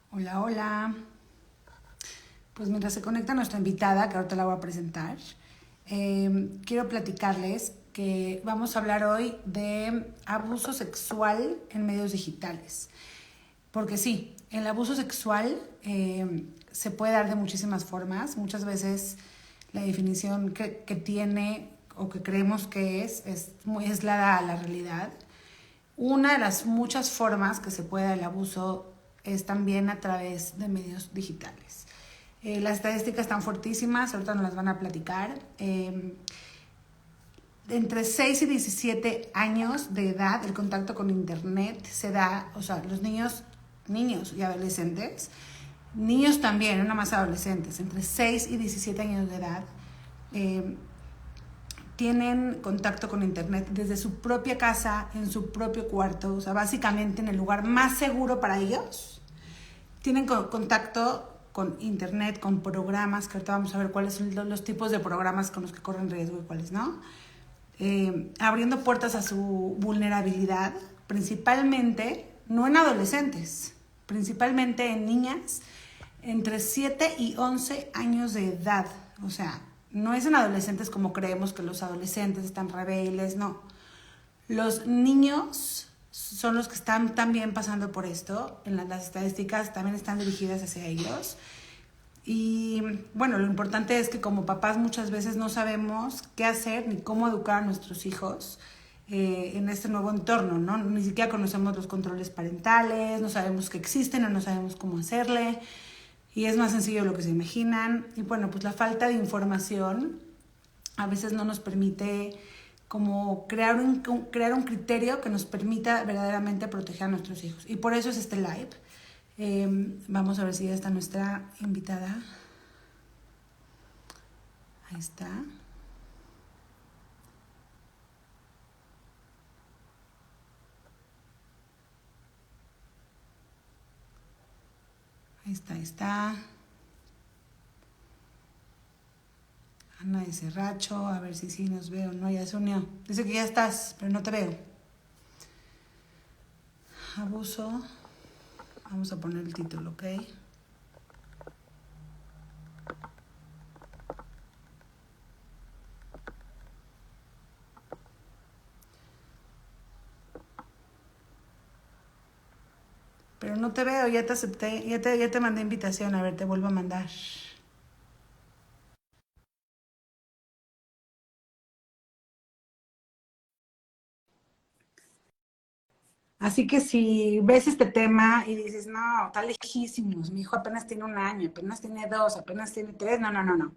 Hola, hola. Pues mientras se conecta nuestra invitada, que ahorita la voy a presentar, quiero platicarles que vamos a hablar hoy de abuso sexual en medios digitales. Porque sí, el abuso sexual se puede dar de muchísimas formas. Muchas veces la definición que tiene o que creemos que es muy aislada a la realidad. Una de las muchas formas que se puede dar el abuso es también a través de medios digitales. Las estadísticas están fuertísimas, ahorita nos las van a platicar. Entre 6 y 17 años de edad, el contacto con Internet se da, o sea, los niños y adolescentes, niños también, no nada más adolescentes, entre 6 y 17 años de edad, eh, tienen contacto con Internet desde su propia casa, en su propio cuarto, o sea, básicamente en el lugar más seguro para ellos. Tienen contacto con Internet, con programas, que ahorita vamos a ver cuáles son los tipos de programas con los que corren riesgo y cuáles no. Abriendo puertas a su vulnerabilidad, principalmente, no en adolescentes, principalmente en niñas entre 7 y 11 años de edad. O sea, no es en adolescentes como creemos que los adolescentes están rebeldes, no. Los niños son los que están también pasando por esto. En las estadísticas también están dirigidas hacia ellos. Y bueno, lo importante es que como papás muchas veces no sabemos qué hacer ni cómo educar a nuestros hijos en este nuevo entorno, ¿no? Ni siquiera conocemos los controles parentales, no sabemos que existen o no sabemos cómo hacerle. Y es más sencillo de lo que se imaginan. Y bueno, pues la falta de información a veces no nos permite como crear un criterio que nos permita verdaderamente proteger a nuestros hijos. Y por eso es este live. Vamos a ver si ya está nuestra invitada. Ahí está. Ahí está, ahí está. Ana de Serracho, a ver si sí nos veo. No, ya se unió. Dice que ya estás, pero no te veo. Abuso. Vamos a poner el título, ¿ok? Pero no te veo, ya te acepté, ya te mandé invitación. A ver, te vuelvo a mandar. Así que si ves este tema y dices, no, está lejísimos, mi hijo apenas tiene 1 año, apenas tiene 2, apenas tiene 3, no, no, no, no.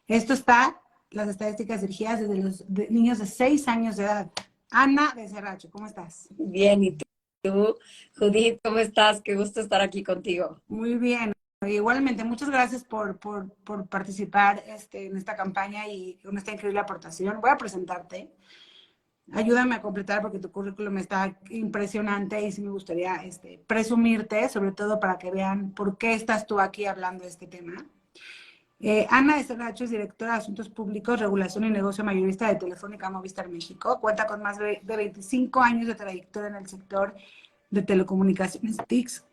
Esto está, las estadísticas dirigidas desde los niños de 6 años de edad. Ana de Cerracho, ¿cómo estás? Bien, ¿y tú, Judith, cómo estás? Qué gusto estar aquí contigo. Muy bien. Igualmente, muchas gracias por participar en esta campaña y con esta increíble aportación. Voy a presentarte. Ayúdame a completar porque tu currículum está impresionante y sí me gustaría presumirte, sobre todo para que vean por qué estás tú aquí hablando de este tema. Ana de Serracho es directora de Asuntos Públicos, Regulación y Negocio Mayorista de Telefónica Movistar México. Cuenta con más de 25 años de trayectoria en el sector de telecomunicaciones TICS.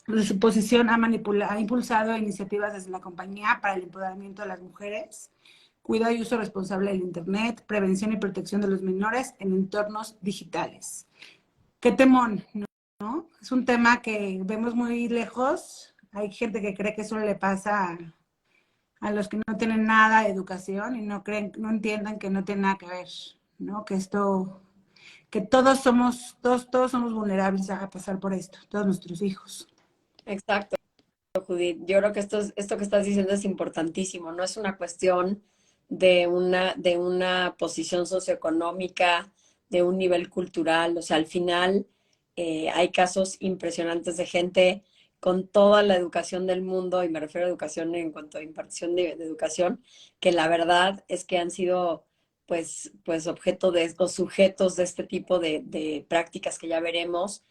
De su posición ha impulsado iniciativas desde la compañía para el empoderamiento de las mujeres, cuidado y uso responsable del Internet, prevención y protección de los menores en entornos digitales. Qué temón, ¿no? Es un tema que vemos muy lejos. Hay gente que cree que solo le pasa a los que no tienen nada de educación y no creen, no entiendan que no tiene nada que ver, ¿no? Que todos somos vulnerables a pasar por esto, todos nuestros hijos. Exacto, Judith. Yo creo que esto que estás diciendo es importantísimo. No es una cuestión de una posición socioeconómica, de un nivel cultural. O sea, al final hay casos impresionantes de gente con toda la educación del mundo, y me refiero a educación en cuanto a impartición de educación, que la verdad es que han sido pues objeto de, o sujetos de este tipo de prácticas que ya veremos,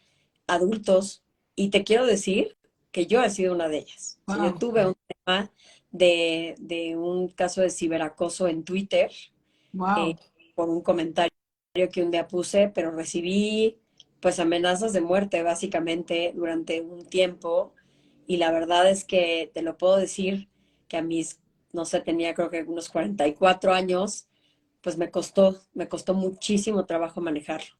adultos. Y te quiero decir que yo he sido una de ellas. O sea, yo Wow. tuve un tema de un caso de ciberacoso en Twitter Wow. por un comentario que un día puse, pero recibí pues amenazas de muerte básicamente durante un tiempo. y la verdad es que te lo puedo decir que a mis, no sé, tenía creo que unos 44 años, pues me costó muchísimo trabajo manejarlo,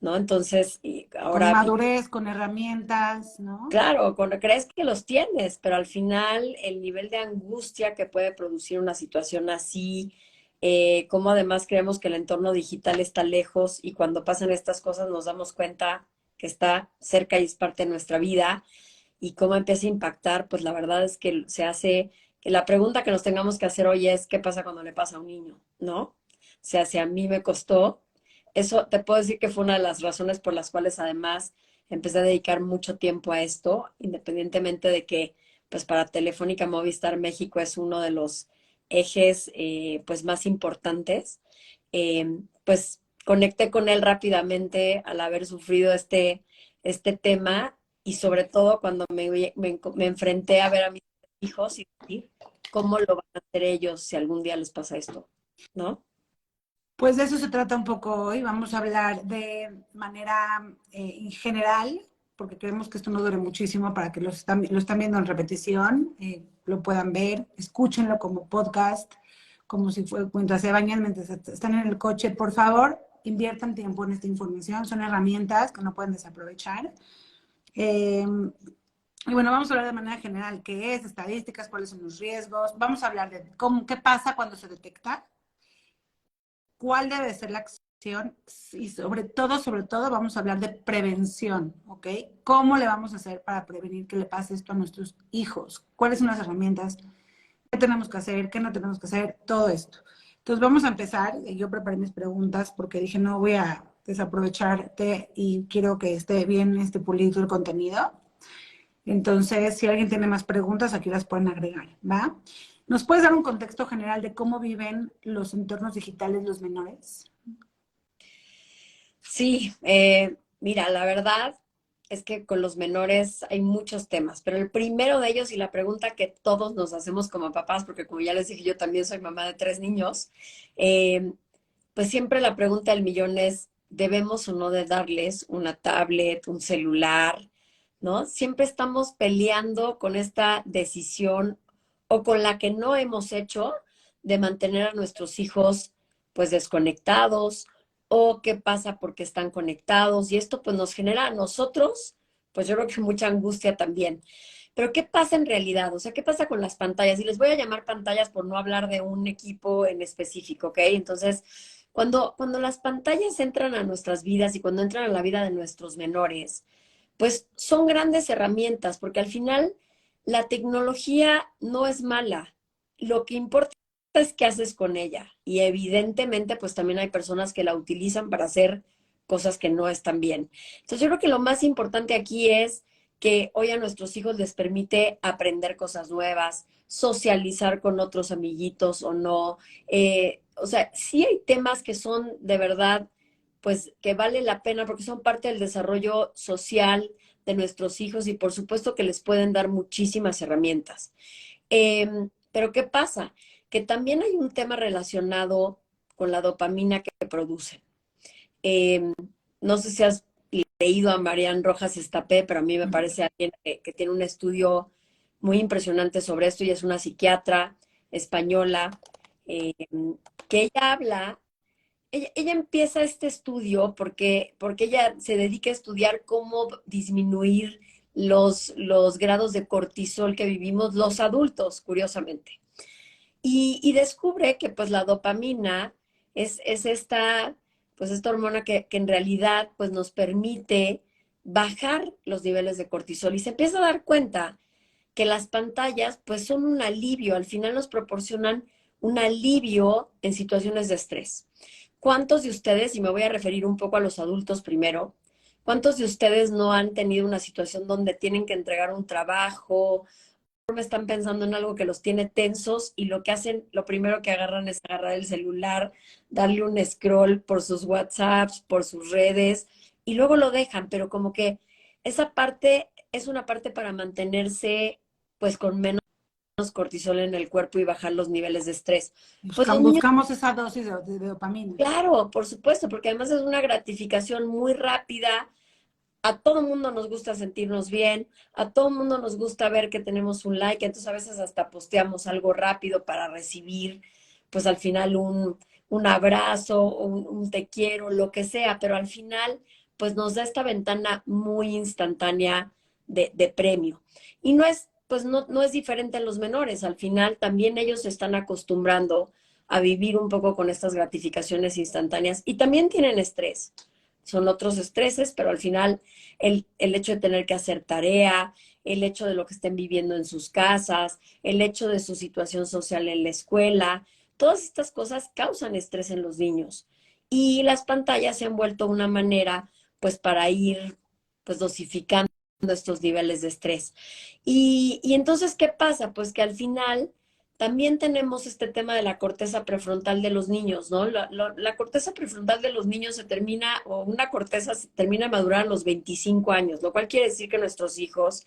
¿no? Entonces, y Con ahora, madurez, con herramientas, ¿no? claro, cuando crees que los tienes, pero al final el nivel de angustia que puede producir una situación así, como además creemos que el entorno digital está lejos y cuando pasan estas cosas nos damos cuenta que está cerca y es parte de nuestra vida y cómo empieza a impactar, pues la verdad es que se hace, que la pregunta que nos tengamos que hacer hoy es, ¿qué pasa cuando le pasa a un niño? ¿No? O sea, si a mí me costó, eso te puedo decir que fue una de las razones por las cuales además empecé a dedicar mucho tiempo a esto, independientemente de que, pues para Telefónica Movistar México es uno de los ejes, pues más importantes. Pues conecté con él rápidamente al haber sufrido este tema y sobre todo cuando me enfrenté a ver a mis hijos y decir, ¿cómo lo van a hacer ellos si algún día les pasa esto? ¿No? Pues de eso se trata un poco hoy. Vamos a hablar de manera en general, porque queremos que esto no dure muchísimo para que lo están viendo en repetición, lo puedan ver, escúchenlo como podcast, como si fue mientras se bañan, mientras están en el coche. Por favor, inviertan tiempo en esta información. Son herramientas que no pueden desaprovechar. Eh, y bueno, vamos a hablar de manera general qué es, estadísticas, cuáles son los riesgos. Vamos a hablar de qué pasa cuando se detecta, cuál debe ser la acción y sobre todo, vamos a hablar de prevención, ¿ok? ¿Cómo le vamos a hacer para prevenir que le pase esto a nuestros hijos? ¿Cuáles son las herramientas? ¿Qué tenemos que hacer? ¿Qué no tenemos que hacer? Todo esto. Entonces vamos a empezar. Yo preparé mis preguntas porque dije no voy a desaprovecharte y quiero que esté bien pulido el contenido. Entonces, si alguien tiene más preguntas, aquí las pueden agregar, ¿va? ¿Nos puedes dar un contexto general de cómo viven los entornos digitales los menores? Sí, mira, la verdad es que con los menores hay muchos temas, pero el primero de ellos y la pregunta que todos nos hacemos como papás, porque como ya les dije, yo también soy mamá de 3 niños, eh, pues siempre la pregunta del millón es, ¿debemos o no de darles una tablet, un celular? ¿No? Siempre estamos peleando con esta decisión o con la que no hemos hecho de mantener a nuestros hijos pues desconectados o qué pasa porque están conectados y esto pues nos genera a nosotros pues yo creo que mucha angustia también. Pero ¿qué pasa en realidad? O sea, ¿qué pasa con las pantallas? Y les voy a llamar pantallas por no hablar de un equipo en específico, ¿ok? Entonces, cuando las pantallas entran a nuestras vidas y cuando entran a la vida de nuestros menores, pues son grandes herramientas, porque al final la tecnología no es mala. Lo que importa es qué haces con ella. Y evidentemente, pues también hay personas que la utilizan para hacer cosas que no están bien. Entonces, yo creo que lo más importante aquí es que hoy a nuestros hijos les permite aprender cosas nuevas, socializar con otros amiguitos o no. O sea, sí hay temas que son de verdad pues que vale la pena porque son parte del desarrollo social de nuestros hijos y por supuesto que les pueden dar muchísimas herramientas. Pero ¿qué pasa? Que también hay un tema relacionado con la dopamina que producen. Eh, no sé si has leído a Marian Rojas Estapé, pero a mí me parece alguien que tiene un estudio muy impresionante sobre esto y es una psiquiatra española eh, que ella habla ella empieza este estudio porque ella se dedica a estudiar cómo disminuir los grados de cortisol que vivimos los adultos, curiosamente. Y descubre que pues la dopamina es esta, pues esta hormona que en realidad pues nos permite bajar los niveles de cortisol y se empieza a dar cuenta que las pantallas pues son un alivio, al final nos proporcionan un alivio en situaciones de estrés. ¿Cuántos de ustedes, y me voy a referir un poco a los adultos primero, cuántos de ustedes no han tenido una situación donde tienen que entregar un trabajo, me están pensando en algo que los tiene tensos y lo que hacen, lo primero que agarran es agarrar el celular, darle un scroll por sus WhatsApps, por sus redes y luego lo dejan, pero como que esa parte es una parte para mantenerse pues con menos cortisol en el cuerpo y bajar los niveles de estrés. Pues los niños, Buscamos esa dosis de dopamina. claro, por supuesto, porque además es una gratificación muy rápida, a todo mundo nos gusta sentirnos bien, a todo mundo nos gusta ver que tenemos un like, entonces a veces hasta posteamos algo rápido para recibir, pues al final un abrazo, un te quiero, lo que sea, pero al final, pues nos da esta ventana muy instantánea de premio. Y no es, pues no es diferente en los menores, al final también ellos se están acostumbrando a vivir un poco con estas gratificaciones instantáneas y también tienen estrés. Son otros estreses, pero al final el hecho de tener que hacer tarea, el hecho de lo que estén viviendo en sus casas, el hecho de su situación social en la escuela, todas estas cosas causan estrés en los niños. Y las pantallas se han vuelto una manera, pues, para ir, pues, dosificando estos niveles de estrés. Y entonces, ¿qué pasa? Pues que al final también tenemos este tema de la corteza prefrontal de los niños, ¿no? La corteza prefrontal de los niños se termina, o una corteza se termina de madurar a los 25 años, lo cual quiere decir que nuestros hijos,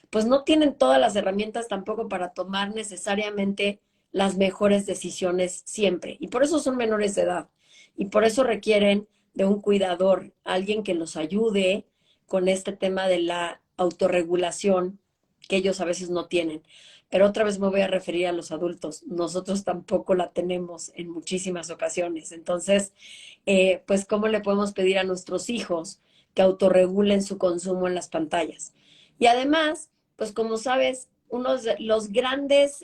pues no tienen todas las herramientas tampoco para tomar necesariamente las mejores decisiones siempre. Y por eso son menores de edad. Y por eso requieren de un cuidador, alguien que los ayude con este tema de la autorregulación que ellos a veces no tienen. Pero otra vez me voy a referir a los adultos. Nosotros tampoco la tenemos en muchísimas ocasiones. Entonces, pues, ¿cómo le podemos pedir a nuestros hijos que autorregulen su consumo en las pantallas? Y además, pues como sabes, uno de los grandes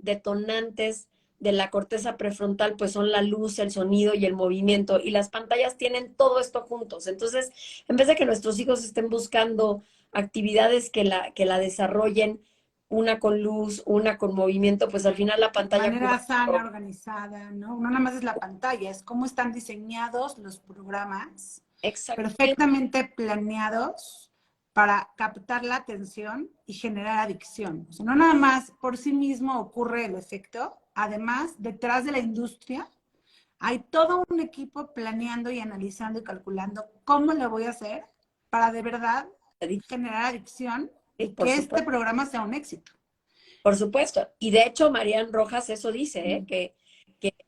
detonantes de la corteza prefrontal, pues son la luz, el sonido y el movimiento. Y las pantallas tienen todo esto juntos. Entonces, en vez de que nuestros hijos estén buscando actividades que la desarrollen, una con luz, una con movimiento, pues al final la De pantalla manera ocupa sana, todo. organizada, ¿no? No nada más es la pantalla, es cómo están diseñados los programas, Exactamente. perfectamente planeados para captar la atención y generar adicción. O sea, no nada más por sí mismo ocurre el efecto, además, detrás de la industria hay todo un equipo planeando y analizando y calculando cómo lo voy a hacer para de verdad generar adicción Sí, y por que este supuesto. programa sea un éxito. Por supuesto. Y de hecho, Marian Rojas eso dice, ¿eh? Que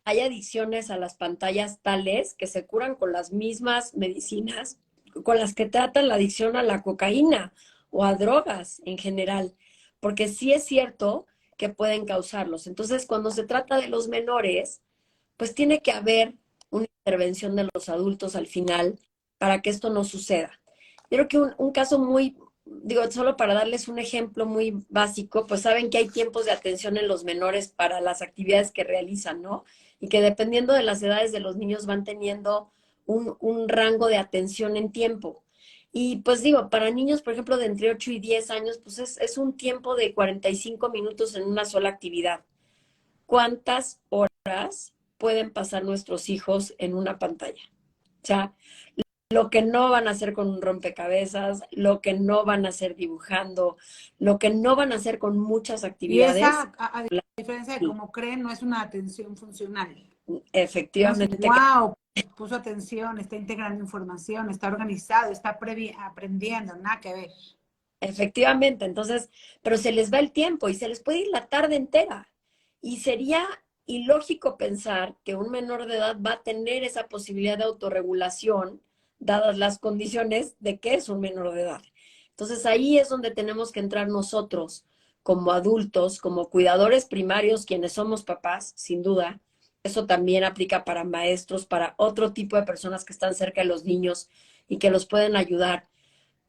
hay adicciones a las pantallas tales que se curan con las mismas medicinas con las que tratan la adicción a la cocaína o a drogas en general. Porque sí es cierto que pueden causarlos. Entonces, cuando se trata de los menores, pues tiene que haber una intervención de los adultos al final para que esto no suceda. Yo creo que un caso muy, digo, solo para darles un ejemplo muy básico, pues saben que hay tiempos de atención en los menores para las actividades que realizan, ¿no? Y que dependiendo de las edades de los niños van teniendo un rango de atención en tiempo. Y pues digo, para niños, por ejemplo, de entre 8 y 10 años, pues es un tiempo de 45 minutos en una sola actividad. ¿Cuántas horas pueden pasar nuestros hijos en una pantalla? O sea, lo que no van a hacer con un rompecabezas, lo que no van a hacer dibujando, lo que no van a hacer con muchas Y actividades. esa, a diferencia de como creen, no es una atención funcional. No es un Efectivamente, wow, puso atención, está integrando información, está organizado, está aprendiendo, nada que ver. efectivamente. Entonces, pero se les va el tiempo y se les puede ir la tarde entera. Y sería ilógico pensar que un menor de edad va a tener esa posibilidad de autorregulación, dadas las condiciones de que es un menor de edad. Entonces ahí es donde tenemos que entrar nosotros como adultos, como cuidadores primarios, quienes somos papás, sin duda. Eso también aplica para maestros, para otro tipo de personas que están cerca de los niños y que los pueden ayudar,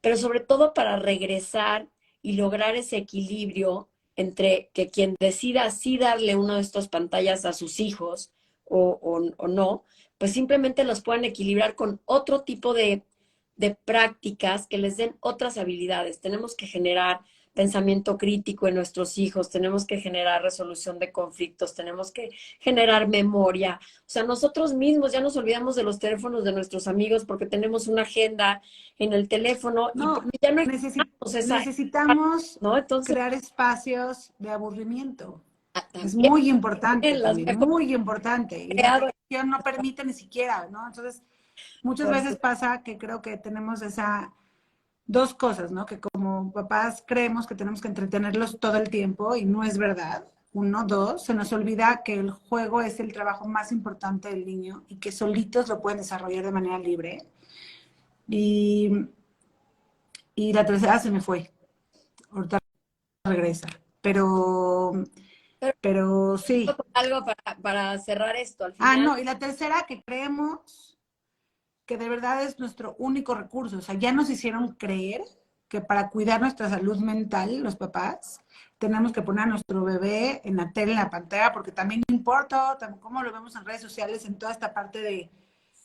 pero sobre todo para regresar y lograr ese equilibrio entre que quien decida sí darle una de estas pantallas a sus hijos o no, pues simplemente los puedan equilibrar con otro tipo de prácticas que les den otras habilidades. Tenemos que generar pensamiento crítico en nuestros hijos, tenemos que generar resolución de conflictos, tenemos que generar memoria. O sea, nosotros mismos ya nos olvidamos de los teléfonos de nuestros amigos porque tenemos una agenda en el teléfono y No, porque ya no extrañamos esa, necesitamos ¿no? Entonces, crear espacios de aburrimiento. Es también, muy importante también las también, mejores muy importante. Y la creado, televisión no permite ni siquiera, ¿no? Entonces, muchas por veces su, pasa que creo que tenemos esa dos cosas, ¿no? Que como papás creemos que tenemos que entretenerlos todo el tiempo y no es verdad. Uno, dos, se nos olvida que el juego es el trabajo más importante del niño y que solitos lo pueden desarrollar de manera libre. Y y la tercera se me fue. Ahorita regresa. Pero, Pero pero sí. algo para cerrar esto, al Ah, final. no, y la tercera que creemos que de verdad es nuestro único recurso. O sea, ya nos hicieron creer que para cuidar nuestra salud mental, los papás, tenemos que poner a nuestro bebé en la tele, en la pantalla, porque también importa cómo lo vemos en redes sociales, en toda esta parte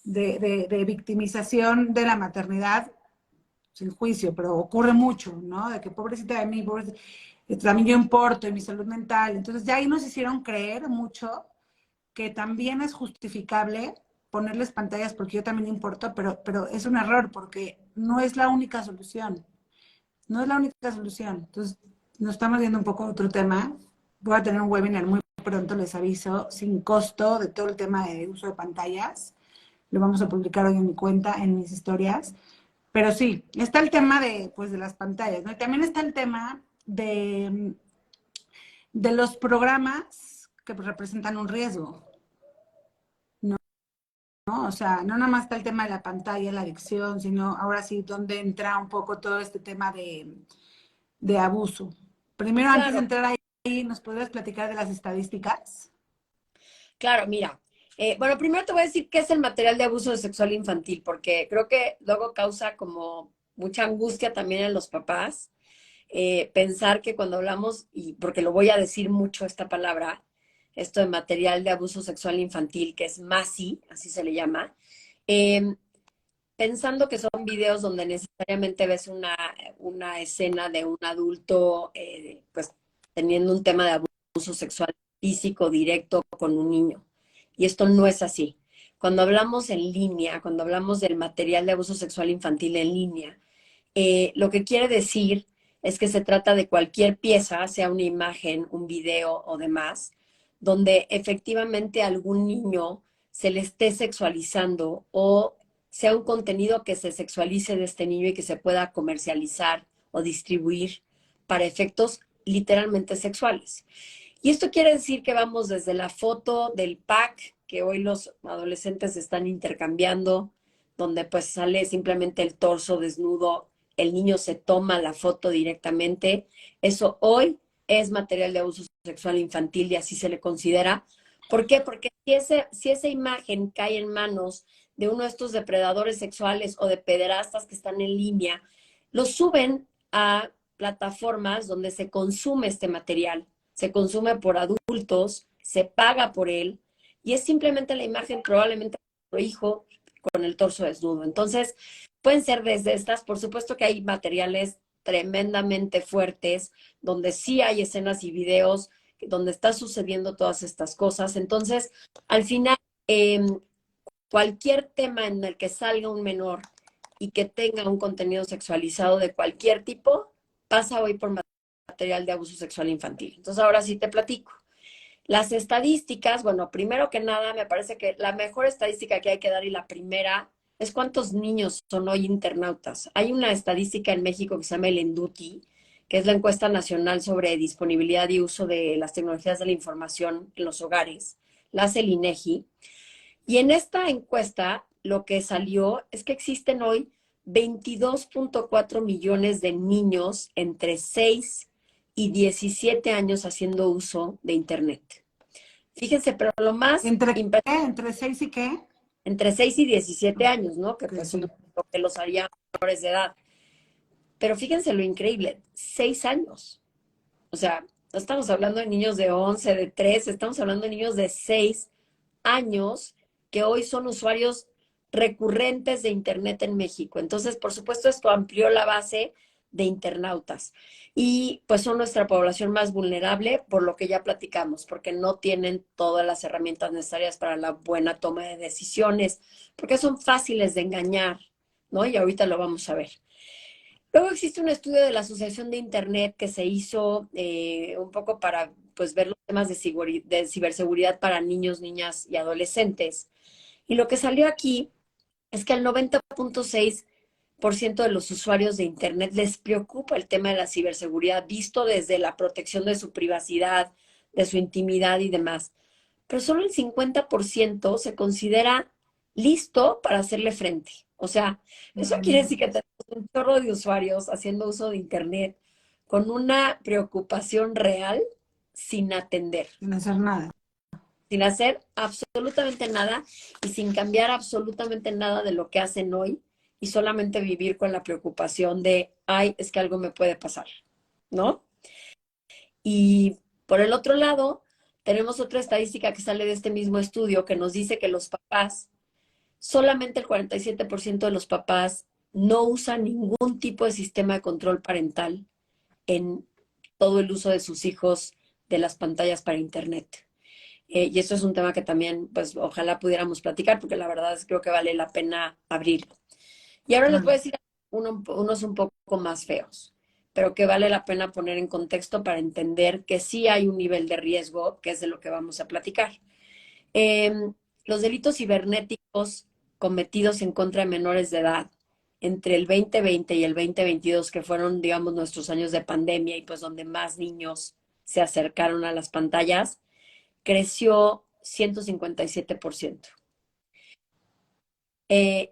de victimización de la maternidad, sin juicio, pero ocurre mucho, ¿no? De que pobrecita de mí, pobrecita, también yo importo en mi salud mental. Entonces ya ahí nos hicieron creer mucho que también es justificable ponerles pantallas porque yo también importo, pero es un error porque no es la única solución. No es la única solución. Entonces, nos estamos viendo un poco a otro tema. Voy a tener un webinar muy pronto, les aviso, sin costo, de todo el tema de uso de pantallas. Lo vamos a publicar hoy en mi cuenta, en mis historias. Pero sí, está el tema de, pues, de las pantallas, ¿no? Y también está el tema de los programas que representan un riesgo, ¿no? O sea, no nada más está el tema de la pantalla, la adicción, sino ahora sí donde entra un poco todo este tema de abuso. Primero, antes de Claro, entrar ahí, ¿nos podrías platicar de las estadísticas? claro, mira. Bueno, primero te voy a decir qué es el material de abuso sexual infantil, porque creo que luego causa como mucha angustia también en los papás. Pensar que cuando hablamos, y porque lo voy a decir mucho esta palabra, esto de material de abuso sexual infantil, que es MASI, así se le llama, eh, pensando que son videos donde necesariamente ves una escena de un adulto, pues teniendo un tema de abuso sexual físico directo con un niño. Y esto no es así. Cuando hablamos en línea, cuando hablamos del material de abuso sexual infantil en línea, lo que quiere decir es que se trata de cualquier pieza, sea una imagen, un video o demás, donde efectivamente a algún niño se le esté sexualizando o sea un contenido que se sexualice de este niño y que se pueda comercializar o distribuir para efectos literalmente sexuales. Y esto quiere decir que vamos desde la foto del pack que hoy los adolescentes están intercambiando, donde pues sale simplemente el torso desnudo, el niño se toma la foto directamente. Eso hoy es material de abuso sexual infantil y así se le considera. ¿Por qué? Porque si esa imagen cae en manos de uno de estos depredadores sexuales o de pederastas que están en línea, lo suben a plataformas donde se consume este material, se consume por adultos, se paga por él y es simplemente la imagen probablemente de nuestro hijo con el torso desnudo. Entonces, pueden ser desde estas, por supuesto que hay materiales tremendamente fuertes, donde sí hay escenas y videos, donde está sucediendo todas estas cosas. Entonces, al final, cualquier tema en el que salga un menor y que tenga un contenido sexualizado de cualquier tipo, pasa hoy por material de abuso sexual infantil. Entonces, ahora sí te platico. Las estadísticas, bueno, primero que nada, me parece que la mejor estadística que hay que dar y la primera es cuántos niños son hoy internautas. Hay una estadística en México que se llama el ENDUTI, que es la encuesta nacional sobre disponibilidad y uso de las tecnologías de la información en los hogares. La hace el INEGI. Y en esta encuesta lo que salió es que existen hoy 22.4 millones de niños entre 6 y 17 años haciendo uso de Internet. Fíjense, pero lo más ¿Entre impresionante, qué? ¿Entre 6 y qué? entre 6 y 17 años, ¿no? Que Que pues son sí. lo que los haría menores de edad. Pero fíjense lo increíble, 6 años. O sea, no estamos hablando de niños de 11, de 13, estamos hablando de niños de 6 años que hoy son usuarios recurrentes de Internet en México. Entonces, por supuesto, esto amplió la base de internautas y pues son nuestra población más vulnerable por lo que ya platicamos, porque no tienen todas las herramientas necesarias para la buena toma de decisiones, porque son fáciles de engañar, ¿no? Y ahorita lo vamos a ver. Luego existe un estudio de la Asociación de Internet que se hizo un poco para pues, ver los temas de ciberseguridad para niños, niñas y adolescentes. Y lo que salió aquí es que al 90.6% de los usuarios de Internet les preocupa el tema de la ciberseguridad, visto desde la protección de su privacidad, de su intimidad y demás. Pero solo el 50% se considera listo para hacerle frente. O sea, eso quiere decir que tenemos un chorro de usuarios haciendo uso de Internet con una preocupación real sin atender, Sin hacer nada. sin hacer absolutamente nada y sin cambiar absolutamente nada de lo que hacen hoy y solamente vivir con la preocupación de, ay, es que algo me puede pasar, ¿no? Y por el otro lado, tenemos otra estadística que sale de este mismo estudio que nos dice que los papás, solamente el 47% de los papás no usan ningún tipo de sistema de control parental en todo el uso de sus hijos de las pantallas para Internet. Y eso es un tema que también, pues, ojalá pudiéramos platicar, porque la verdad es que creo que vale la pena abrirlo. Y ahora les voy a Claro. decir unos un poco más feos, pero que vale la pena poner en contexto para entender que sí hay un nivel de riesgo, que es de lo que vamos a platicar. Eh, los delitos cibernéticos cometidos en contra de menores de edad entre el 2020 y el 2022, que fueron, digamos, nuestros años de pandemia y pues donde más niños se acercaron a las pantallas, creció 157%.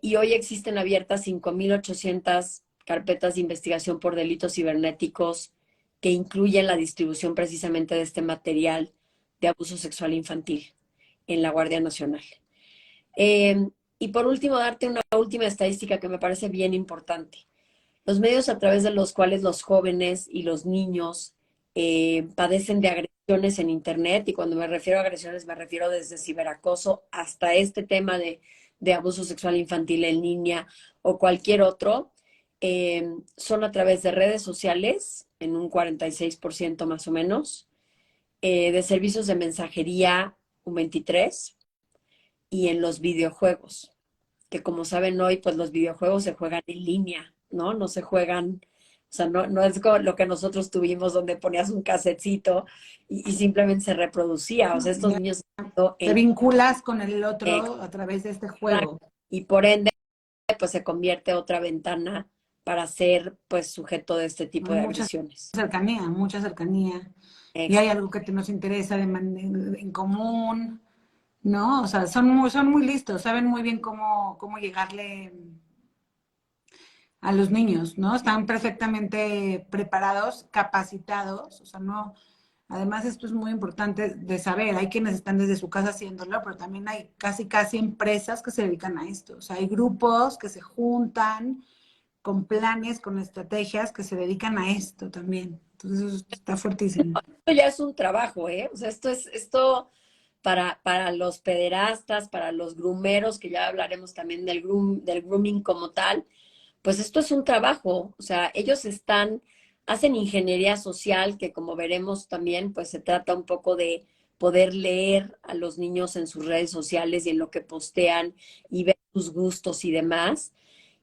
Y hoy existen abiertas 5.800 carpetas de investigación por delitos cibernéticos que incluyen la distribución precisamente de este material de abuso sexual infantil en la Guardia Nacional. Eh, y por último, darte una última estadística que me parece bien importante. Los medios a través de los cuales los jóvenes y los niños padecen de agresiones en Internet, y cuando me refiero a agresiones me refiero desde ciberacoso hasta este tema de abuso sexual infantil en línea o cualquier otro, son a través de redes sociales, en un 46% más o menos, de servicios de mensajería, un 23%, y en los videojuegos, que como saben hoy, pues los videojuegos se juegan en línea, ¿no? No se juegan, o sea, no es como lo que nosotros tuvimos donde ponías un casetcito y simplemente se reproducía. O sea, estos Ya niños están te en vinculas con el otro a través de este juego. y por ende, pues se convierte otra ventana para ser, pues, sujeto de este tipo Hay de mucha agresiones. cercanía, mucha cercanía. Y hay Exacto. algo que nos interesa en común, ¿no? O sea, son muy listos, saben muy bien cómo llegarle a los niños, ¿no? Están perfectamente preparados, capacitados, o sea, no, además esto es muy importante de saber, hay quienes están desde su casa haciéndolo, pero también hay casi empresas que se dedican a esto, o sea, hay grupos que se juntan con planes, con estrategias que se dedican a esto también. Entonces eso está fuertísimo. Esto ya es un trabajo, ¿eh? O sea, esto para los pederastas, para los grumeros, que ya hablaremos también del grooming como tal, pues esto es un trabajo. O sea, ellos hacen ingeniería social, que como veremos también, pues se trata un poco de poder leer a los niños en sus redes sociales y en lo que postean y ver sus gustos y demás.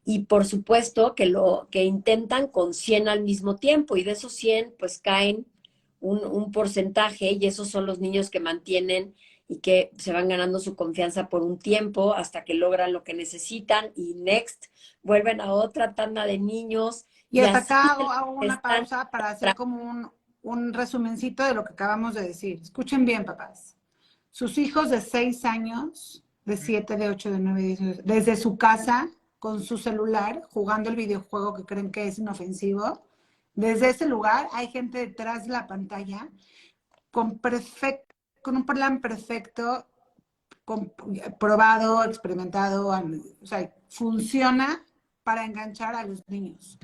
Y por supuesto que lo que intentan con 100 al mismo tiempo, y de esos 100 pues caen un porcentaje, y esos son los niños que mantienen y que se van ganando su confianza por un tiempo hasta que logran lo que necesitan y next, vuelven a otra tanda de niños Y y hasta así acá hago una están. pausa para hacer como un resumencito de lo que acabamos de decir. Escuchen bien, papás. Sus hijos de 6 años, de 7, de 8, de 9, de 10, desde su casa, con su celular, jugando el videojuego que creen que es inofensivo. Desde ese lugar hay gente detrás de la pantalla con un plan perfecto, probado, experimentado, o sea, funciona para enganchar a los niños.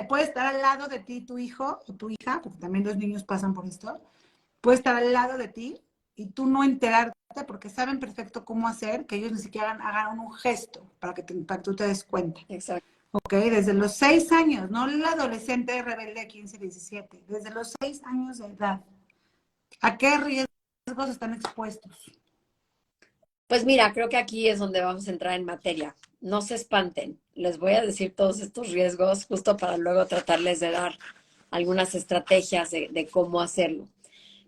Puede estar al lado de ti tu hijo o tu hija, porque también los niños pasan por esto, puede estar al lado de ti y tú no enterarte porque saben perfecto cómo hacer que ellos ni siquiera hagan un gesto para que tú te des cuenta. Exacto. ¿Ok? Desde los 6 años, no el adolescente rebelde de 15, 17, desde los 6 años de edad. ¿A qué riesgos están expuestos? Pues mira, creo que aquí es donde vamos a entrar en materia. No se espanten, les voy a decir todos estos riesgos justo para luego tratarles de dar algunas estrategias de cómo hacerlo.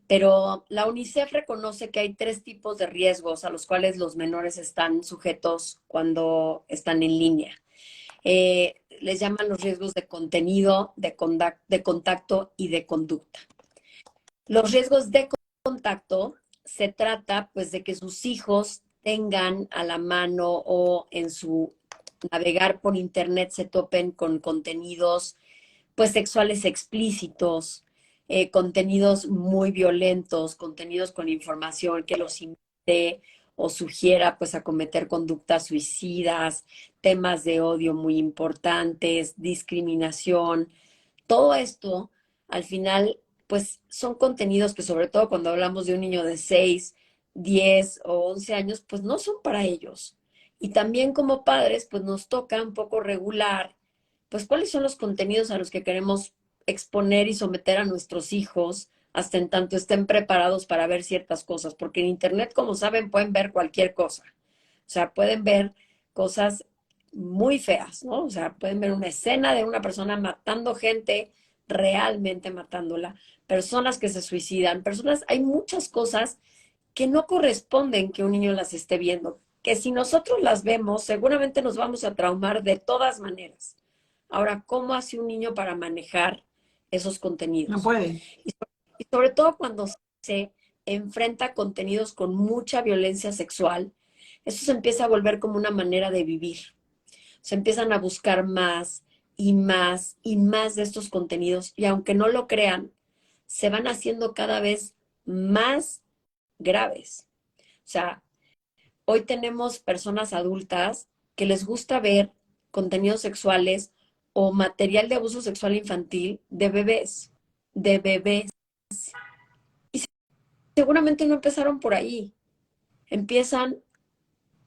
Pero la UNICEF reconoce que hay 3 tipos de riesgos a los cuales los menores están sujetos cuando están en línea. Les llaman los riesgos de contenido, de contacto y de conducta. Los riesgos de contacto se trata pues de que sus hijos tengan a la mano o en su navegar por internet se topen con contenidos pues sexuales explícitos, contenidos muy violentos, contenidos con información que los invite o sugiera pues a cometer conductas suicidas, temas de odio muy importantes, discriminación, todo esto al final pues son contenidos que sobre todo cuando hablamos de un niño de 6, 10 o 11 años pues no son para ellos. Y también como padres pues nos toca un poco regular pues cuáles son los contenidos a los que queremos exponer y someter a nuestros hijos hasta en tanto estén preparados para ver ciertas cosas, porque en internet, como saben, pueden ver cualquier cosa. O sea, pueden ver cosas muy feas, ¿no? O sea, pueden ver una escena de una persona matando gente, realmente matándola, personas que se suicidan, personas, hay muchas cosas que no corresponden que un niño las esté viendo, que si nosotros las vemos, seguramente nos vamos a traumar de todas maneras. Ahora, ¿cómo hace un niño para manejar esos No contenidos? puede. Y sobre todo cuando se enfrenta a contenidos con mucha violencia sexual, eso se empieza a volver como una manera de vivir. Se empiezan a buscar más y más y más de estos contenidos y aunque no lo crean, se van haciendo cada vez más graves. O sea, hoy tenemos personas adultas que les gusta ver contenidos sexuales o material de abuso sexual infantil de bebés. Y seguramente no empezaron por ahí. Empiezan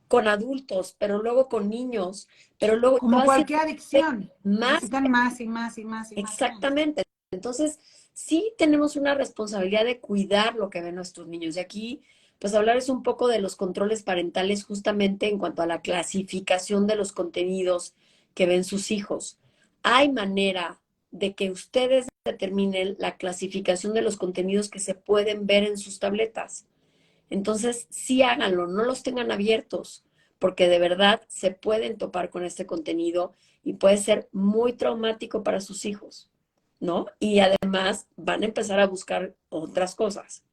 con adultos, pero luego con niños, pero luego Como va haciendo cualquier adicción, más. necesitan más y más y más y más y más. Exactamente. Entonces, sí tenemos una responsabilidad de cuidar lo que ven nuestros niños. Y aquí, pues hablarles un poco de los controles parentales justamente en cuanto a la clasificación de los contenidos que ven sus hijos. Hay manera de que ustedes determinen la clasificación de los contenidos que se pueden ver en sus tabletas. Entonces, sí háganlo, no los tengan abiertos, porque de verdad se pueden topar con este contenido y puede ser muy traumático para sus hijos, ¿no? Y además van a empezar a buscar otras cosas.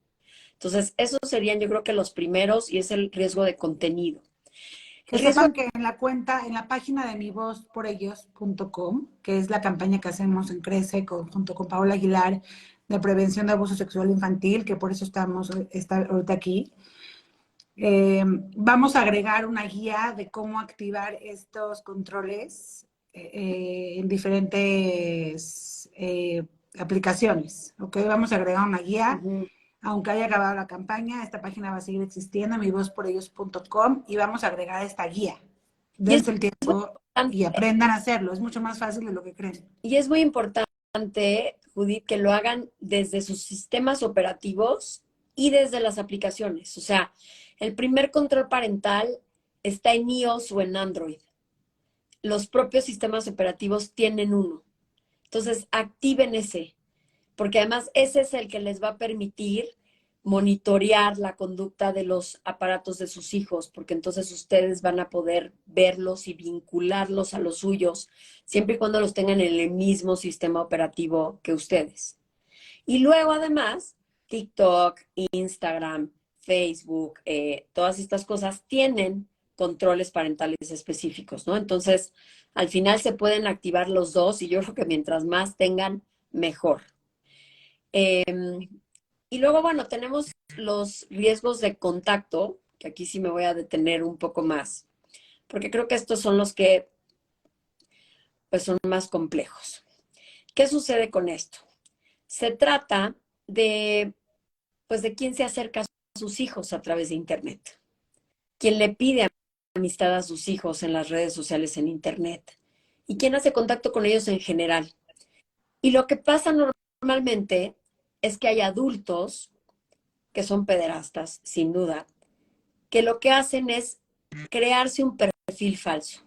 Entonces, esos serían yo creo que los primeros y es el riesgo de contenido. Que El riesgo, sepan que en la cuenta, en la página de mivozporellos.com, que es la campaña que hacemos en Crece junto con Paola Aguilar de prevención de abuso sexual infantil, que por eso está ahorita aquí, vamos a agregar una guía de cómo activar estos controles en diferentes aplicaciones. ¿Ok? Vamos a agregar una guía. uh-huh. Aunque haya acabado la campaña, esta página va a seguir existiendo, mivozporellos.com, y vamos a agregar esta guía. Y es, Dense el tiempo y aprendan a hacerlo. Es mucho más fácil de lo que creen. y es muy importante, Judith, que lo hagan desde sus sistemas operativos y desde las aplicaciones. O sea, el primer control parental está en iOS o en Android. Los propios sistemas operativos tienen uno. Entonces, activen ese, porque además ese es el que les va a permitir monitorear la conducta de los aparatos de sus hijos, porque entonces ustedes van a poder verlos y vincularlos a los suyos, siempre y cuando los tengan en el mismo sistema operativo que ustedes. Y luego además, TikTok, Instagram, Facebook, todas estas cosas tienen controles parentales específicos, ¿no? Entonces, al final se pueden activar los dos y yo creo que mientras más tengan, mejor. Eh, y luego, bueno, tenemos los riesgos de contacto, que aquí sí me voy a detener un poco más, porque creo que estos son los que pues, son más complejos. ¿Qué sucede con esto? Se trata de pues de quién se acerca a sus hijos a través de Internet, quién le pide amistad a sus hijos en las redes sociales en Internet y quién hace contacto con ellos en general. Y lo que pasa normalmente es que hay adultos que son pederastas, sin duda, que lo que hacen es crearse un perfil falso.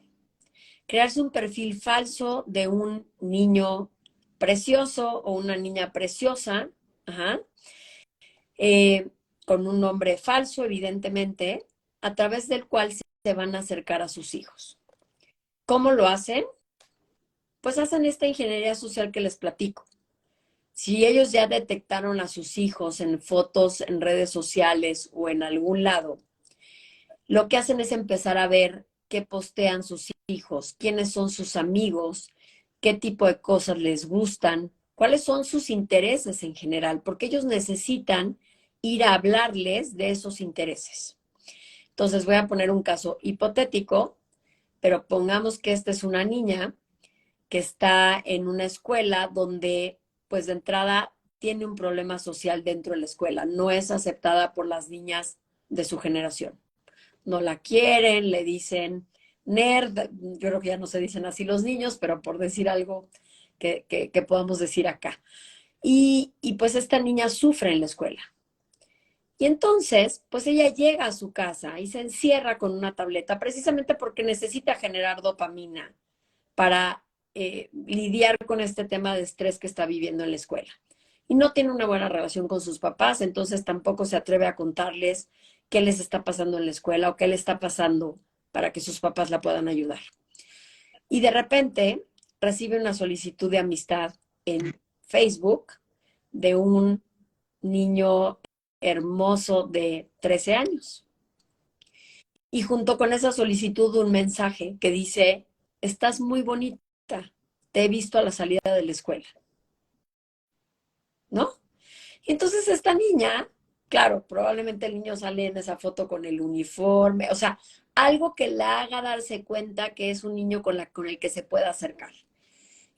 Crearse un perfil falso de un niño precioso o una niña preciosa, ajá, eh, con un nombre falso, evidentemente, a través del cual se van a acercar a sus hijos. ¿Cómo lo hacen? Pues hacen esta ingeniería social que les platico. Si ellos ya detectaron a sus hijos en fotos, en redes sociales o en algún lado, lo que hacen es empezar a ver qué postean sus hijos, quiénes son sus amigos, qué tipo de cosas les gustan, cuáles son sus intereses en general, porque ellos necesitan ir a hablarles de esos intereses. Entonces voy a poner un caso hipotético, pero pongamos que esta es una niña que está en una escuela donde, pues de entrada, tiene un problema social dentro de la escuela, no es aceptada por las niñas de su generación. No la quieren, le dicen nerd, yo creo que ya no se dicen así los niños, pero por decir algo que podamos decir acá. Y pues esta niña sufre en la escuela. Y entonces, pues ella llega a su casa y se encierra con una tableta precisamente porque necesita generar dopamina para lidiar con este tema de estrés que está viviendo en la escuela. Y no tiene una buena relación con sus papás, entonces tampoco se atreve a contarles qué les está pasando en la escuela o qué le está pasando para que sus papás la puedan ayudar. Y de repente recibe una solicitud de amistad en Facebook de un niño hermoso de 13 años. Y junto con esa solicitud un mensaje que dice, estás muy bonita, te he visto a la salida de la escuela, ¿no? Y entonces esta niña, claro, probablemente el niño sale en esa foto con el uniforme, o sea, algo que la haga darse cuenta que es un niño con el que se pueda acercar.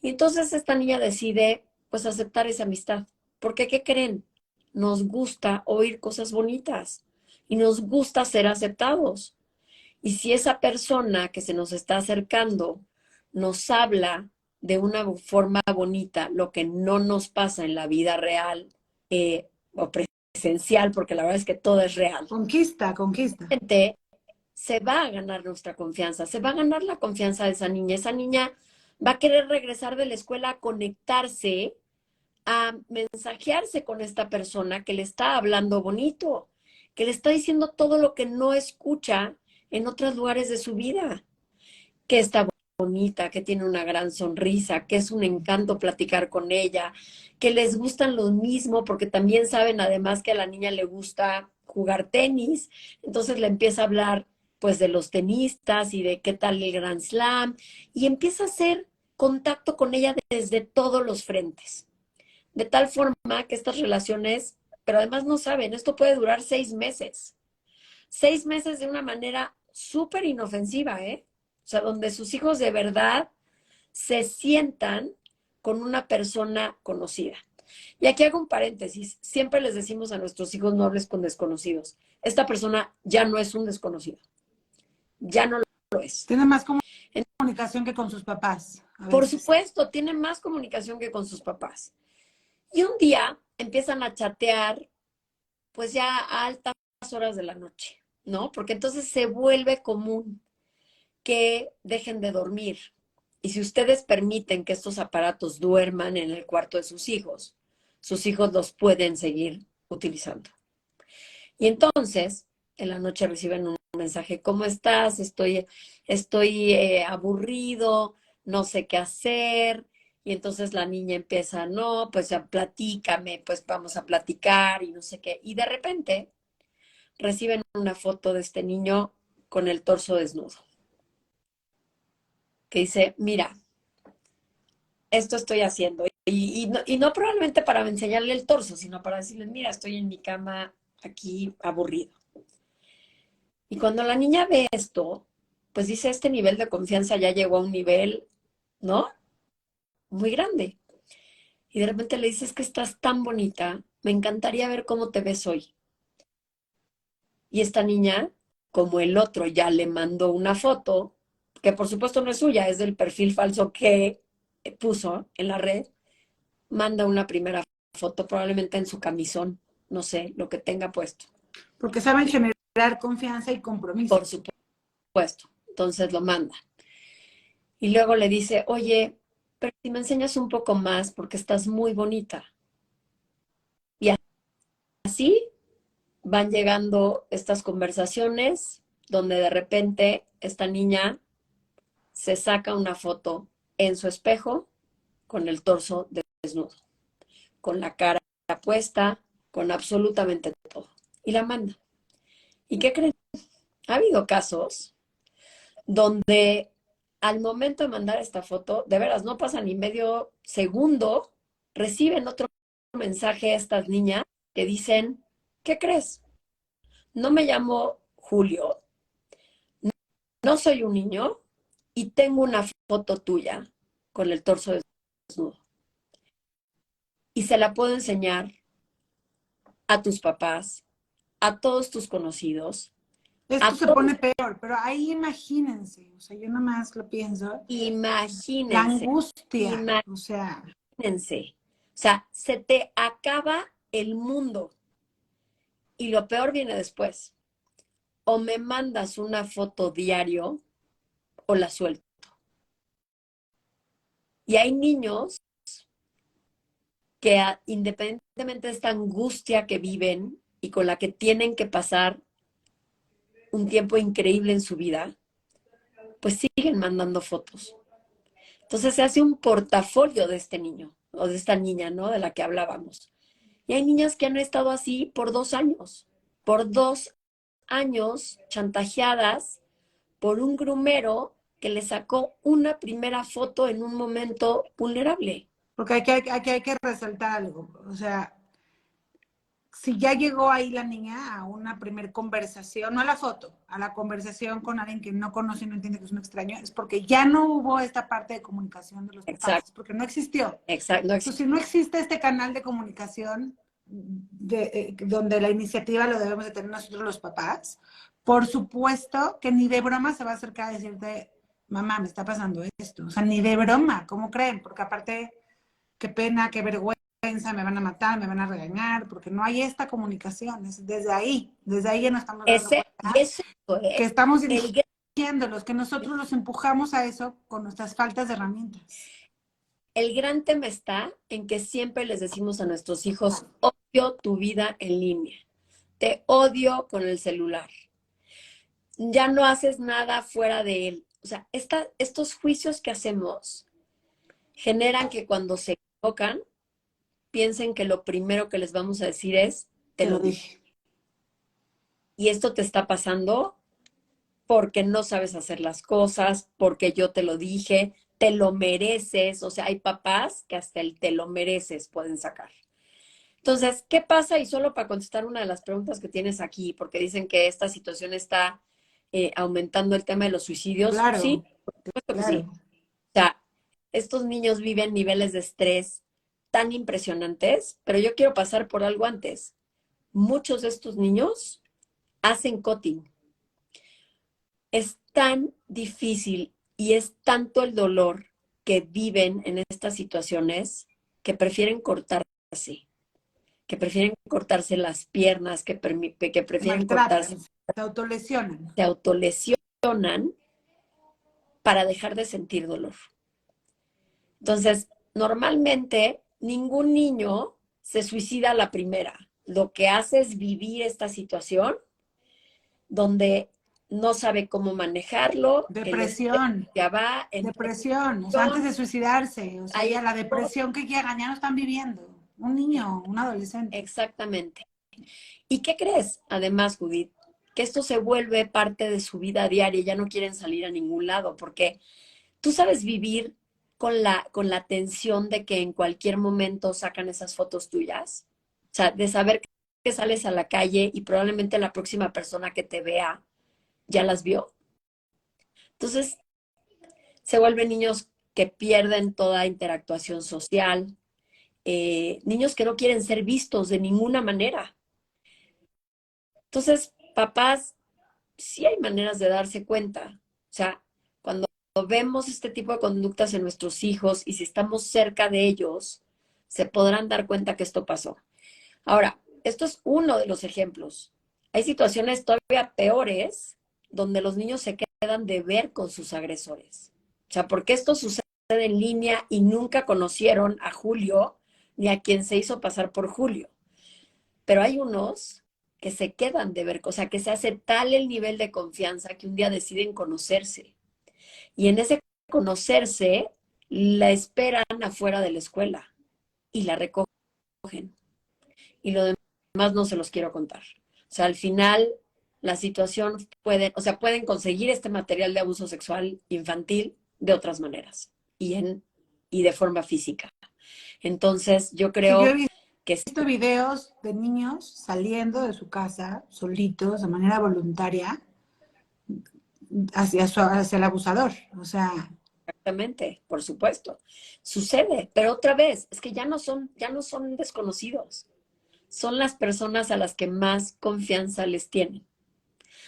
Y entonces esta niña decide, pues, aceptar esa amistad. Porque, ¿qué creen? Nos gusta oír cosas bonitas y nos gusta ser aceptados. Y si esa persona que se nos está acercando nos habla de una forma bonita, lo que no nos pasa en la vida real o presencial, porque la verdad es que todo es real, Conquista, conquista. se va a ganar nuestra confianza, se va a ganar la confianza de esa niña. Esa niña va a querer regresar de la escuela a conectarse, a mensajearse con esta persona que le está hablando bonito, que le está diciendo todo lo que no escucha en otros lugares de su vida, que está bonita, que tiene una gran sonrisa, que es un encanto platicar con ella, que les gustan lo mismo, porque también saben además que a la niña le gusta jugar tenis, entonces le empieza a hablar pues de los tenistas y de qué tal el Grand Slam, y empieza a hacer contacto con ella desde todos los frentes, de tal forma que estas relaciones, pero además no saben, esto puede durar 6 meses. 6 meses de una manera súper inofensiva, ¿eh? O sea, donde sus hijos de verdad se sientan con una persona conocida. Y aquí hago un paréntesis. Siempre les decimos a nuestros hijos no hables con desconocidos. Esta persona ya no es un desconocido. Ya no lo es. Tiene más comunicación que con sus papás, a Por veces. supuesto, tiene más comunicación que con sus papás. Y un día empiezan a chatear, pues ya a altas horas de la noche, ¿no? Porque entonces se vuelve común que dejen de dormir. Y si ustedes permiten que estos aparatos duerman en el cuarto de sus hijos los pueden seguir utilizando. Y entonces, en la noche reciben un mensaje, ¿cómo estás? Estoy aburrido, no sé qué hacer. Y entonces la niña empieza, no, pues ya platícame, pues vamos a platicar y no sé qué. Y de repente reciben una foto de este niño con el torso desnudo, que dice, mira, esto estoy haciendo. Y no probablemente para enseñarle el torso, sino para decirle, mira, estoy en mi cama aquí aburrido. Y cuando la niña ve esto, pues dice, este nivel de confianza ya llegó a un nivel, ¿no? Muy grande. Y de repente le dices que estás tan bonita, me encantaría ver cómo te ves hoy. Y esta niña, como el otro ya le mandó una foto, que por supuesto no es suya, es del perfil falso que puso en la red, manda una primera foto, probablemente en su camisón, no sé, lo que tenga puesto. Porque saben generar confianza y compromiso. Por supuesto. Entonces lo manda. Y luego le dice, oye, pero si me enseñas un poco más porque estás muy bonita. Y así van llegando estas conversaciones donde de repente esta niña se saca una foto en su espejo con el torso desnudo, con la cara puesta, con absolutamente todo. Y la manda. ¿Y qué creen? Ha habido casos donde al momento de mandar esta foto, de veras, no pasa ni medio segundo, reciben otro mensaje a estas niñas que dicen, ¿qué crees? No me llamo Julio, no soy un niño y tengo una foto tuya con el torso desnudo. Y se la puedo enseñar a tus papás, a todos tus conocidos, Esto a se todos. pone peor, pero ahí imagínense, o sea, yo nada más lo pienso, la Imagínense, angustia, o sea, imagínense. O sea, se te acaba el mundo y lo peor viene después. O me mandas una foto diario o la suelto. Y hay niños que independientemente de esta angustia que viven y con la que tienen que pasar un tiempo increíble en su vida, pues siguen mandando fotos. Entonces se hace un portafolio de este niño o de esta niña, ¿no? De la que hablábamos. Y hay niñas que han estado así por 2 años chantajeadas por un grumero que le sacó una primera foto en un momento vulnerable. porque hay que resaltar algo, o sea, si ya llegó ahí la niña a una primer conversación, no a la foto, a la conversación con alguien que no conoce y no entiende que es un extraño, es porque ya no hubo esta parte de comunicación de los papás, Exacto, porque no existió. exacto. No Entonces, si no existe este canal de comunicación donde la iniciativa lo debemos de tener nosotros los papás, por supuesto que ni de broma se va a acercar a decirte, mamá, me está pasando esto. O sea, ni de broma, ¿cómo creen? Porque aparte, qué pena, qué vergüenza, me van a matar, me van a regañar, porque no hay esta comunicación. Es desde ahí ya nos estamos dando Y cuenta eso, que estamos el, dirigiéndolos, que nosotros los empujamos a eso con nuestras faltas de herramientas. el gran tema está en que siempre les decimos a nuestros hijos, odio tu vida en línea, te odio con el celular, ya no haces nada fuera de él. O sea, estos juicios que hacemos generan que cuando se equivocan, piensen que lo primero que les vamos a decir es, te Te lo lo dije. dije. Y esto te está pasando porque no sabes hacer las cosas, porque yo te lo dije, te lo mereces. O sea, hay papás que hasta el te lo mereces pueden sacar. Entonces, ¿qué pasa? Y solo para contestar una de las preguntas que tienes aquí, porque dicen que esta situación está aumentando el tema de los suicidios. Sí, Claro, por supuesto que sí. claro. O sea, estos niños viven niveles de estrés tan impresionantes, pero yo quiero pasar por algo antes. Muchos de estos niños hacen cutting. Es tan difícil y es tanto el dolor que viven en estas situaciones que prefieren cortarse, que prefieren cortarse las piernas, que Se prefieren cortarse, maltratan, se autolesionan. se autolesionan para dejar de sentir dolor. Entonces, normalmente ningún niño se suicida a la primera. Lo que hace es vivir esta situación donde no sabe cómo manejarlo, el estrés Depresión, ya va, entre depresión, o sea, antes de suicidarse, o sea, hay ya la depresión que llegan, ya no están viviendo. Un niño, un adolescente. exactamente. ¿Y qué crees? Además, Judith, que esto se vuelve parte de su vida diaria, ya no quieren salir a ningún lado, porque tú sabes vivir con la tensión de que en cualquier momento sacan esas fotos tuyas. O sea, de saber que sales a la calle y probablemente la próxima persona que te vea ya las vio. Entonces, se vuelven niños que pierden toda interactuación social, niños que no quieren ser vistos de ninguna manera. Entonces, papás, sí hay maneras de darse cuenta. O sea, cuando vemos este tipo de conductas en nuestros hijos y si estamos cerca de ellos, se podrán dar cuenta que esto pasó. Ahora, esto es uno de los ejemplos. Hay situaciones todavía peores donde los niños se quedan de ver con sus agresores. O sea, porque esto sucede en línea y nunca conocieron a Julio ni a quien se hizo pasar por Julio. Pero hay unos que se quedan de ver, o sea, que se hace tal el nivel de confianza que un día deciden conocerse. Y en ese conocerse, la esperan afuera de la escuela y la recogen. Y lo demás no se los quiero contar. O sea, al final la situación pueden conseguir este material de abuso sexual infantil de otras maneras y de forma física. Entonces, yo Sí, yo creo he que sí, visto videos de niños saliendo de su casa solitos, de manera voluntaria, hacia el abusador. O sea, exactamente, por supuesto. Sucede, pero otra vez, es que ya no son desconocidos. Son las personas a las que más confianza les tienen.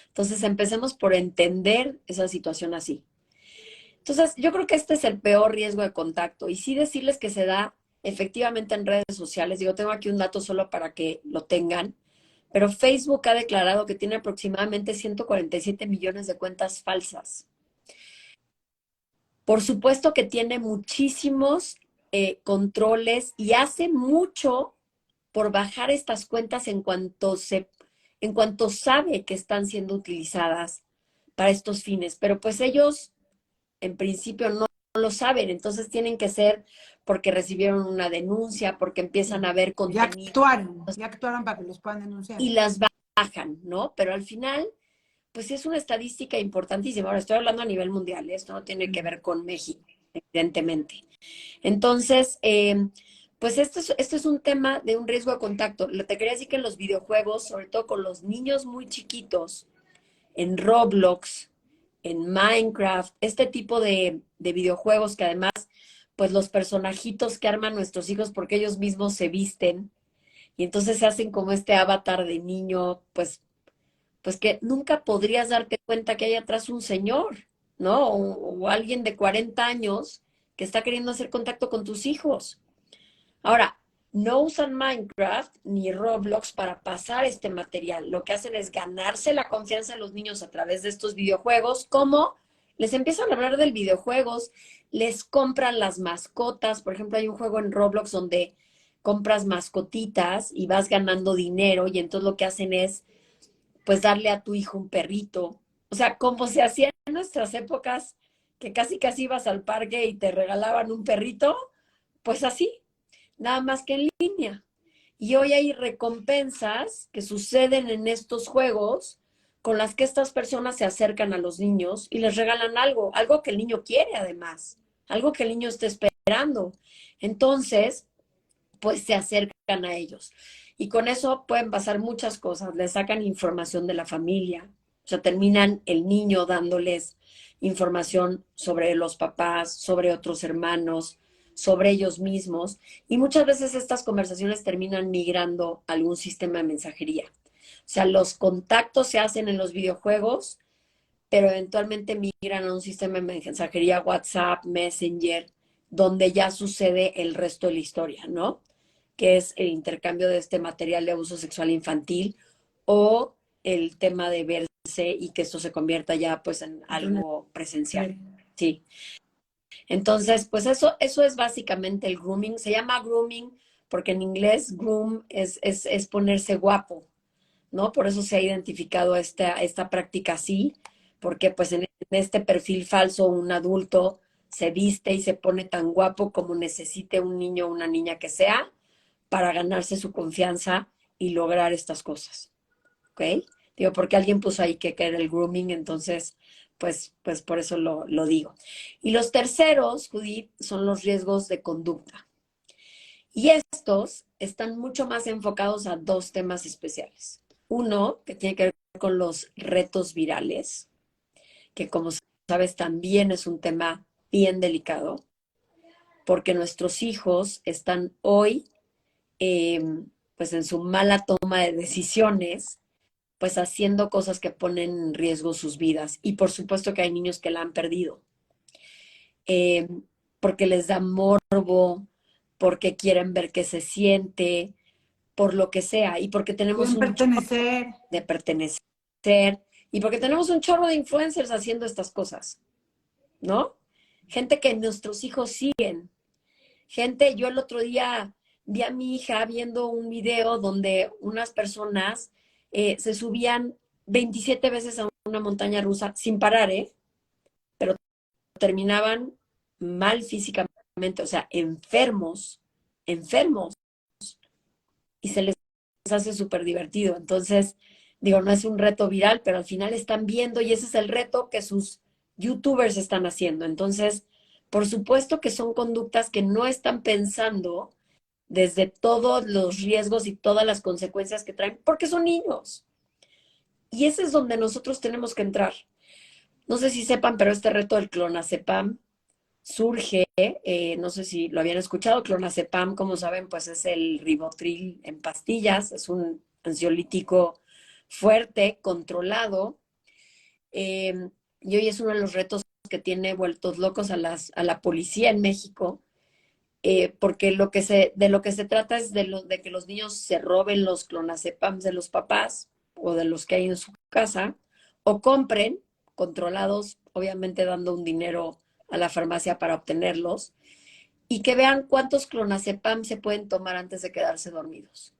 Entonces, empecemos por entender esa situación así. Entonces, yo creo que este es el peor riesgo de contacto. Y sí decirles que se da efectivamente en redes sociales. Digo, tengo aquí un dato solo para que lo tengan. Pero Facebook ha declarado que tiene aproximadamente 147 millones de cuentas falsas. Por supuesto que tiene muchísimos controles y hace mucho por bajar estas cuentas en cuanto sabe que están siendo utilizadas para estos fines. Pero pues ellos en principio no lo saben, entonces tienen que ser porque recibieron una denuncia, porque empiezan a ver contenido ya actuaron para que los puedan denunciar. y las bajan, ¿no? Pero al final, pues sí es una estadística importantísima. Ahora estoy hablando a nivel mundial, ¿eh? Esto no tiene que ver con México, evidentemente. Entonces, pues esto es un tema de un riesgo de contacto. Te quería decir que en los videojuegos, sobre todo con los niños muy chiquitos, en Roblox, en Minecraft, este tipo de videojuegos que además, pues los personajitos que arman nuestros hijos porque ellos mismos se visten y entonces se hacen como este avatar de niño, pues que nunca podrías darte cuenta que hay atrás un señor, ¿no? O alguien de 40 años que está queriendo hacer contacto con tus hijos. Ahora, no usan Minecraft ni Roblox para pasar este material. Lo que hacen es ganarse la confianza de los niños a través de estos videojuegos, como les empiezan a hablar del videojuegos, les compran las mascotas. Por ejemplo, hay un juego en Roblox donde compras mascotitas y vas ganando dinero y entonces lo que hacen es pues darle a tu hijo un perrito. O sea, como se hacía en nuestras épocas, que casi casi ibas al parque y te regalaban un perrito, pues así, nada más que en línea. Y hoy hay recompensas que suceden en estos juegos con las que estas personas se acercan a los niños y les regalan algo, algo que el niño quiere además, algo que el niño está esperando. Entonces, pues se acercan a ellos. Y con eso pueden pasar muchas cosas. Les sacan información de la familia, o sea, terminan el niño dándoles información sobre los papás, sobre otros hermanos, sobre ellos mismos. Y muchas veces estas conversaciones terminan migrando a algún sistema de mensajería. O sea, los contactos se hacen en los videojuegos, pero eventualmente migran a un sistema de mensajería, WhatsApp, Messenger, donde ya sucede el resto de la historia, ¿no? Que es el intercambio de este material de abuso sexual infantil o el tema de verse y que esto se convierta ya pues en algo presencial. Sí. Entonces, pues eso es básicamente el grooming. Se llama grooming porque en inglés groom es ponerse guapo, ¿no? Por eso se ha identificado esta práctica así, porque pues en este perfil falso un adulto se viste y se pone tan guapo como necesite un niño o una niña que sea para ganarse su confianza y lograr estas cosas, ¿ok? Digo, porque alguien puso ahí que era el grooming, entonces, pues por eso lo digo. Y los terceros, Judith, son los riesgos de conducta. Y estos están mucho más enfocados a dos temas especiales. Uno, que tiene que ver con los retos virales, que como sabes también es un tema bien delicado, porque nuestros hijos están hoy, eh, pues en su mala toma de decisiones, pues haciendo cosas que ponen en riesgo sus vidas. Y por supuesto que hay niños que la han perdido, eh, porque les da morbo, porque quieren ver qué se siente, por lo que sea, y porque tenemos Quieren un chorro pertenecer. de pertenecer, y porque tenemos un chorro de influencers haciendo estas cosas, ¿no? Gente que nuestros hijos siguen. Gente, yo el otro día vi a mi hija viendo un video donde unas personas se subían 27 veces a una montaña rusa sin parar, ¿eh? Pero terminaban mal físicamente, o sea, enfermos, enfermos, y se les hace súper divertido. Entonces, Digo, no es un reto viral, pero al final están viendo y ese es el reto que sus youtubers están haciendo. Entonces, por supuesto que son conductas que no están pensando desde todos los riesgos y todas las consecuencias que traen, porque son niños. Y ese es donde nosotros tenemos que entrar. No sé si sepan, pero este reto del clonazepam surge, no sé si lo habían escuchado, clonazepam, como saben, pues es el ribotril en pastillas, es un ansiolítico fuerte, controlado, y hoy es uno de los retos que tiene vueltos locos a la policía en México, porque de lo que se trata es de que los niños se roben los clonazepams de los papás o de los que hay en su casa, o compren, controlados, obviamente dando un dinero a la farmacia para obtenerlos, y que vean cuántos clonazepam se pueden tomar antes de quedarse dormidos.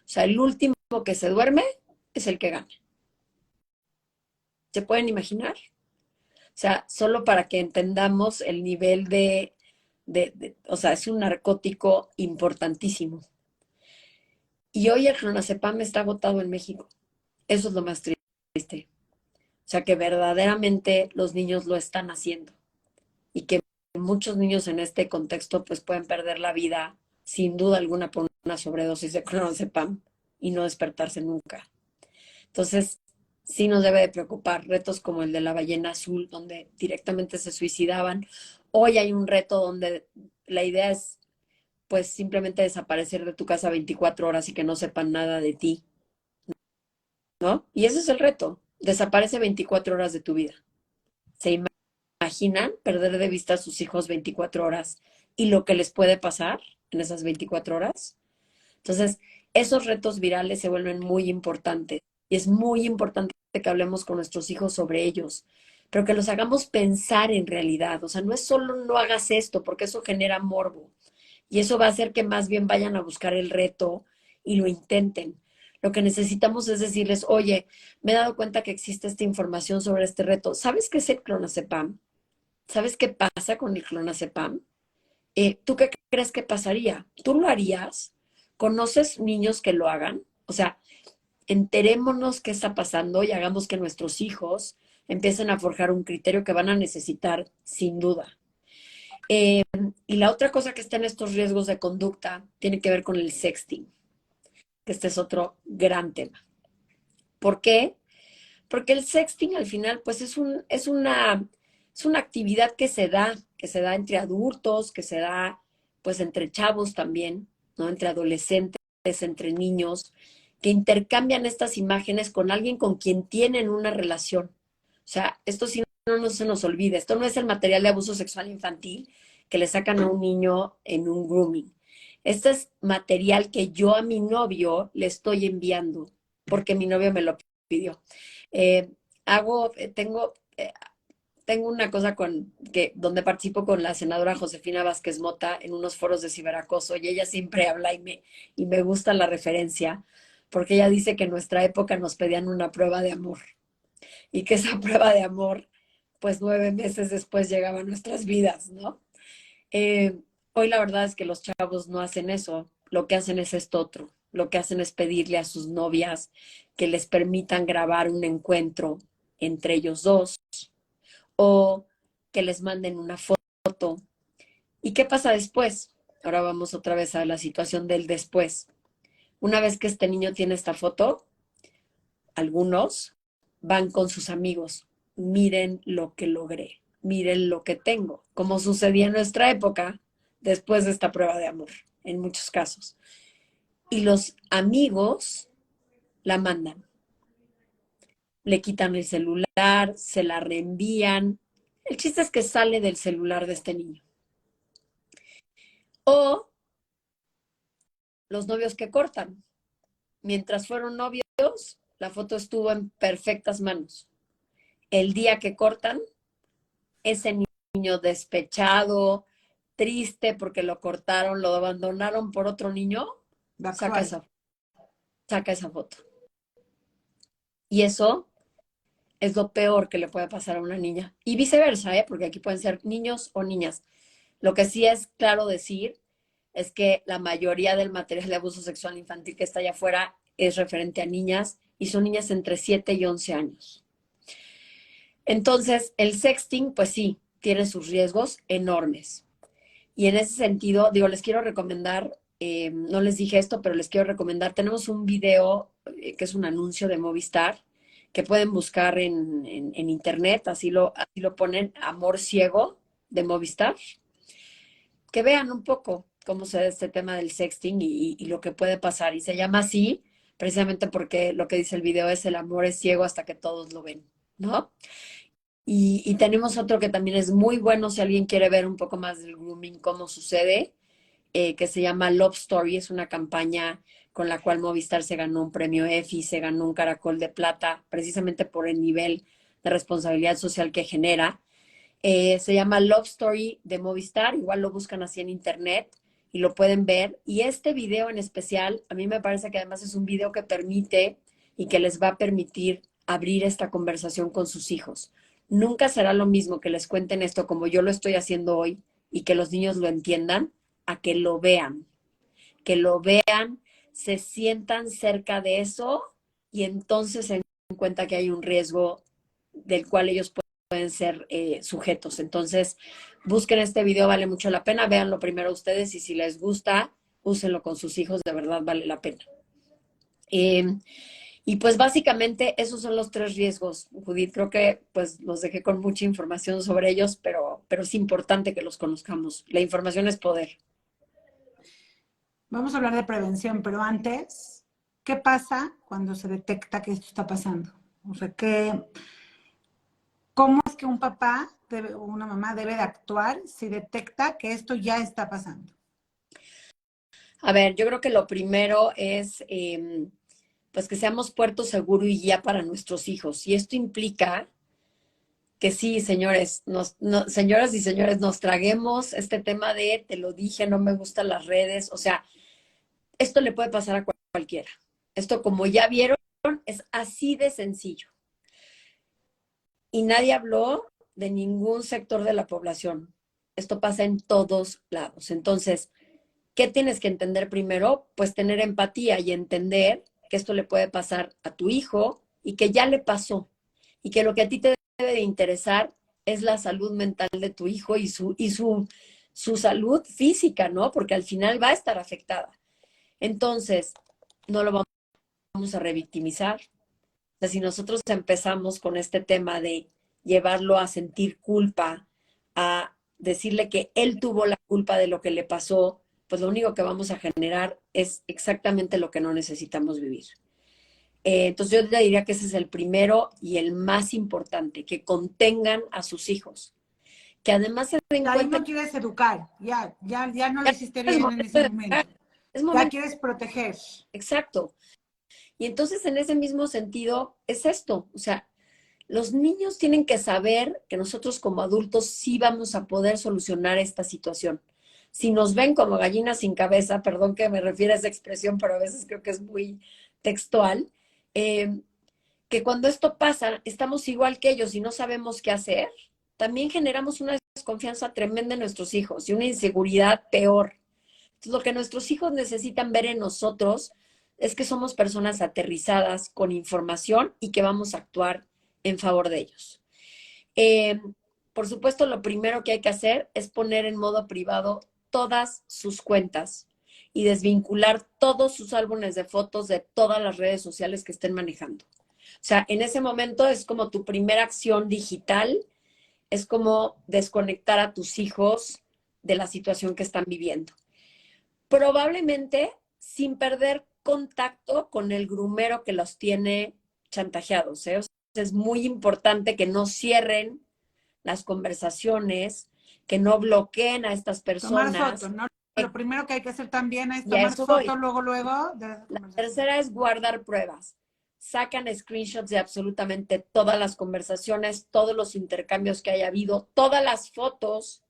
O sea, el último que se duerme es el que gana. ¿Se pueden imaginar? O sea, solo para que entendamos el nivel o sea, es un narcótico importantísimo. Y hoy el clonazepam está agotado en México. Eso es lo más triste. O sea, que verdaderamente los niños lo están haciendo y que muchos niños en este contexto pues pueden perder la vida sin duda alguna por una sobredosis de clonazepam y no despertarse nunca. Entonces, sí nos debe de preocupar retos como el de la ballena azul, donde directamente se suicidaban. Hoy hay un reto donde la idea es pues simplemente desaparecer de tu casa 24 horas y que no sepan nada de ti, ¿no? Y ese es el reto, desaparece 24 horas de tu vida. ¿Se imaginan perder de vista a sus hijos 24 horas y lo que les puede pasar en esas 24 horas? Entonces, esos retos virales se vuelven muy importantes y es muy importante que hablemos con nuestros hijos sobre ellos, pero que los hagamos pensar en realidad. O sea, no es solo no hagas esto, porque eso genera morbo y eso va a hacer que más bien vayan a buscar el reto y lo intenten. Lo que necesitamos es decirles, oye, me he dado cuenta que existe esta información sobre este reto. ¿Sabes qué es el clonazepam? ¿Sabes qué pasa con el clonazepam? ¿Tú qué crees que pasaría? ¿Tú lo harías? ¿Conoces niños que lo hagan? O sea, enterémonos qué está pasando y hagamos que nuestros hijos empiecen a forjar un criterio que van a necesitar sin duda. Y la otra cosa que está en estos riesgos de conducta tiene que ver con el sexting, que este es otro gran tema. ¿Por qué? Porque el sexting al final pues es una actividad que se da entre adultos, que se da pues entre chavos también, ¿no? Entre adolescentes, entre niños, que intercambian estas imágenes con alguien con quien tienen una relación. O sea, esto sí no se nos olvide, esto no es el material de abuso sexual infantil que le sacan a un niño en un grooming. Este es material que yo a mi novio le estoy enviando porque mi novio me lo pidió. Eh, tengo, tengo una cosa donde participo con la senadora Josefina Vázquez Mota en unos foros de ciberacoso y ella siempre habla y me gusta la referencia porque ella dice que en nuestra época nos pedían una prueba de amor y que esa prueba de amor, pues 9 meses después llegaba a nuestras vidas, ¿no? Eh, Hoy la verdad es que los chavos no hacen eso, lo que hacen es esto otro, lo que hacen es pedirle a sus novias que les permitan grabar un encuentro entre ellos dos o que les manden una foto. ¿Y qué pasa después? Ahora vamos otra vez a la situación del después. Una vez que este niño tiene esta foto, algunos van con sus amigos. Miren lo que logré, miren lo que tengo, como sucedía en nuestra época después de esta prueba de amor, en muchos casos. Y los amigos la mandan, le quitan el celular, se la reenvían. El chiste es que sale del celular de este niño. O los novios que cortan. Mientras fueron novios, la foto estuvo en perfectas manos. El día que cortan, ese niño despechado, triste porque lo cortaron, lo abandonaron por otro niño, saca esa, saca esa foto. Y eso es lo peor que le puede pasar a una niña. Y viceversa, ¿eh? Porque aquí pueden ser niños o niñas. Lo que sí es claro decir es que la mayoría del material de abuso sexual infantil que está allá afuera es referente a niñas y son niñas entre 7 y 11 años. Entonces, el sexting, pues sí, tiene sus riesgos enormes. Y en ese sentido, digo, les quiero recomendar, no les dije esto, pero les quiero recomendar, tenemos un video que es un anuncio de Movistar, que pueden buscar en internet, así lo ponen, Amor Ciego de Movistar, que vean un poco cómo se da este tema del sexting y lo que puede pasar. Y se llama así precisamente porque lo que dice el video es el amor es ciego hasta que todos lo ven, ¿no? Y tenemos otro que también es muy bueno si alguien quiere ver un poco más del grooming, cómo sucede, que se llama Love Story. Es una campaña con la cual Movistar se ganó un premio EFI, se ganó un Caracol de Plata, precisamente por el nivel de responsabilidad social que genera. Se llama Love Story de Movistar, igual lo buscan así en internet y lo pueden ver. Y este video en especial, a mí me parece que además es un video que permite y que les va a permitir abrir esta conversación con sus hijos. Nunca será lo mismo que les cuenten esto como yo lo estoy haciendo hoy y que los niños lo entiendan, a que lo vean, se sientan cerca de eso y entonces se den cuenta que hay un riesgo del cual ellos pueden ser sujetos. Entonces, busquen este video, vale mucho la pena, véanlo primero ustedes y si les gusta, úsenlo con sus hijos, de verdad vale la pena. Y pues básicamente esos son los 3 riesgos, Judith. Creo que pues los dejé con mucha información sobre ellos, pero es importante que los conozcamos. La información es poder. Vamos a hablar de prevención, pero antes, ¿qué pasa cuando se detecta que esto está pasando? O sea, ¿cómo es que un papá o una mamá debe de actuar si detecta que esto ya está pasando? A ver, yo creo que lo primero es pues que seamos puerto seguro y guía para nuestros hijos. Y esto implica que sí, señores, señoras y señores, nos traguemos este tema de te lo dije, no me gustan las redes. O sea, esto le puede pasar a cualquiera. Esto, como ya vieron, es así de sencillo. Y nadie habló de ningún sector de la población. Esto pasa en todos lados. Entonces, ¿qué tienes que entender primero? Pues tener empatía y entender que esto le puede pasar a tu hijo y que ya le pasó. Y que lo que a ti te debe de interesar es la salud mental de tu hijo y su salud física, ¿no? Porque al final va a estar afectada. Entonces, no lo vamos a revictimizar. O sea, si nosotros empezamos con este tema de llevarlo a sentir culpa, a decirle que él tuvo la culpa de lo que le pasó, pues lo único que vamos a generar es exactamente lo que no necesitamos vivir. Entonces yo le diría que ese es el primero y el más importante, que contengan a sus hijos, que además se den Ahí cuenta no que quieres educar, ya no lo ya hiciste es bien en momento ese de educar, momento. es Ya momento, quieres proteger. exacto. Y entonces en ese mismo sentido es esto, o sea, los niños tienen que saber que nosotros como adultos sí vamos a poder solucionar esta situación. Si nos ven como gallinas sin cabeza, perdón que me refiera a esa expresión, pero a veces creo que es muy textual, eh, que cuando esto pasa, estamos igual que ellos y no sabemos qué hacer, también generamos una desconfianza tremenda en nuestros hijos y una inseguridad peor. Entonces, lo que nuestros hijos necesitan ver en nosotros es que somos personas aterrizadas con información y que vamos a actuar en favor de ellos. Eh, por supuesto, lo primero que hay que hacer es poner en modo privado todas sus cuentas y desvincular todos sus álbumes de fotos de todas las redes sociales que estén manejando. O sea, en ese momento es como tu primera acción digital, es como desconectar a tus hijos de la situación que están viviendo. Probablemente sin perder contacto con el grumero que los tiene chantajeados, ¿eh? O sea, es muy importante que no cierren las conversaciones, que no bloqueen a estas Tomar foto, personas. ¿no? Lo primero que hay que hacer también es Y a tomar eso voy. foto luego de la La conversación. tercera es guardar pruebas. Sacan screenshots de absolutamente todas las conversaciones, todos los intercambios que haya habido, todas las fotos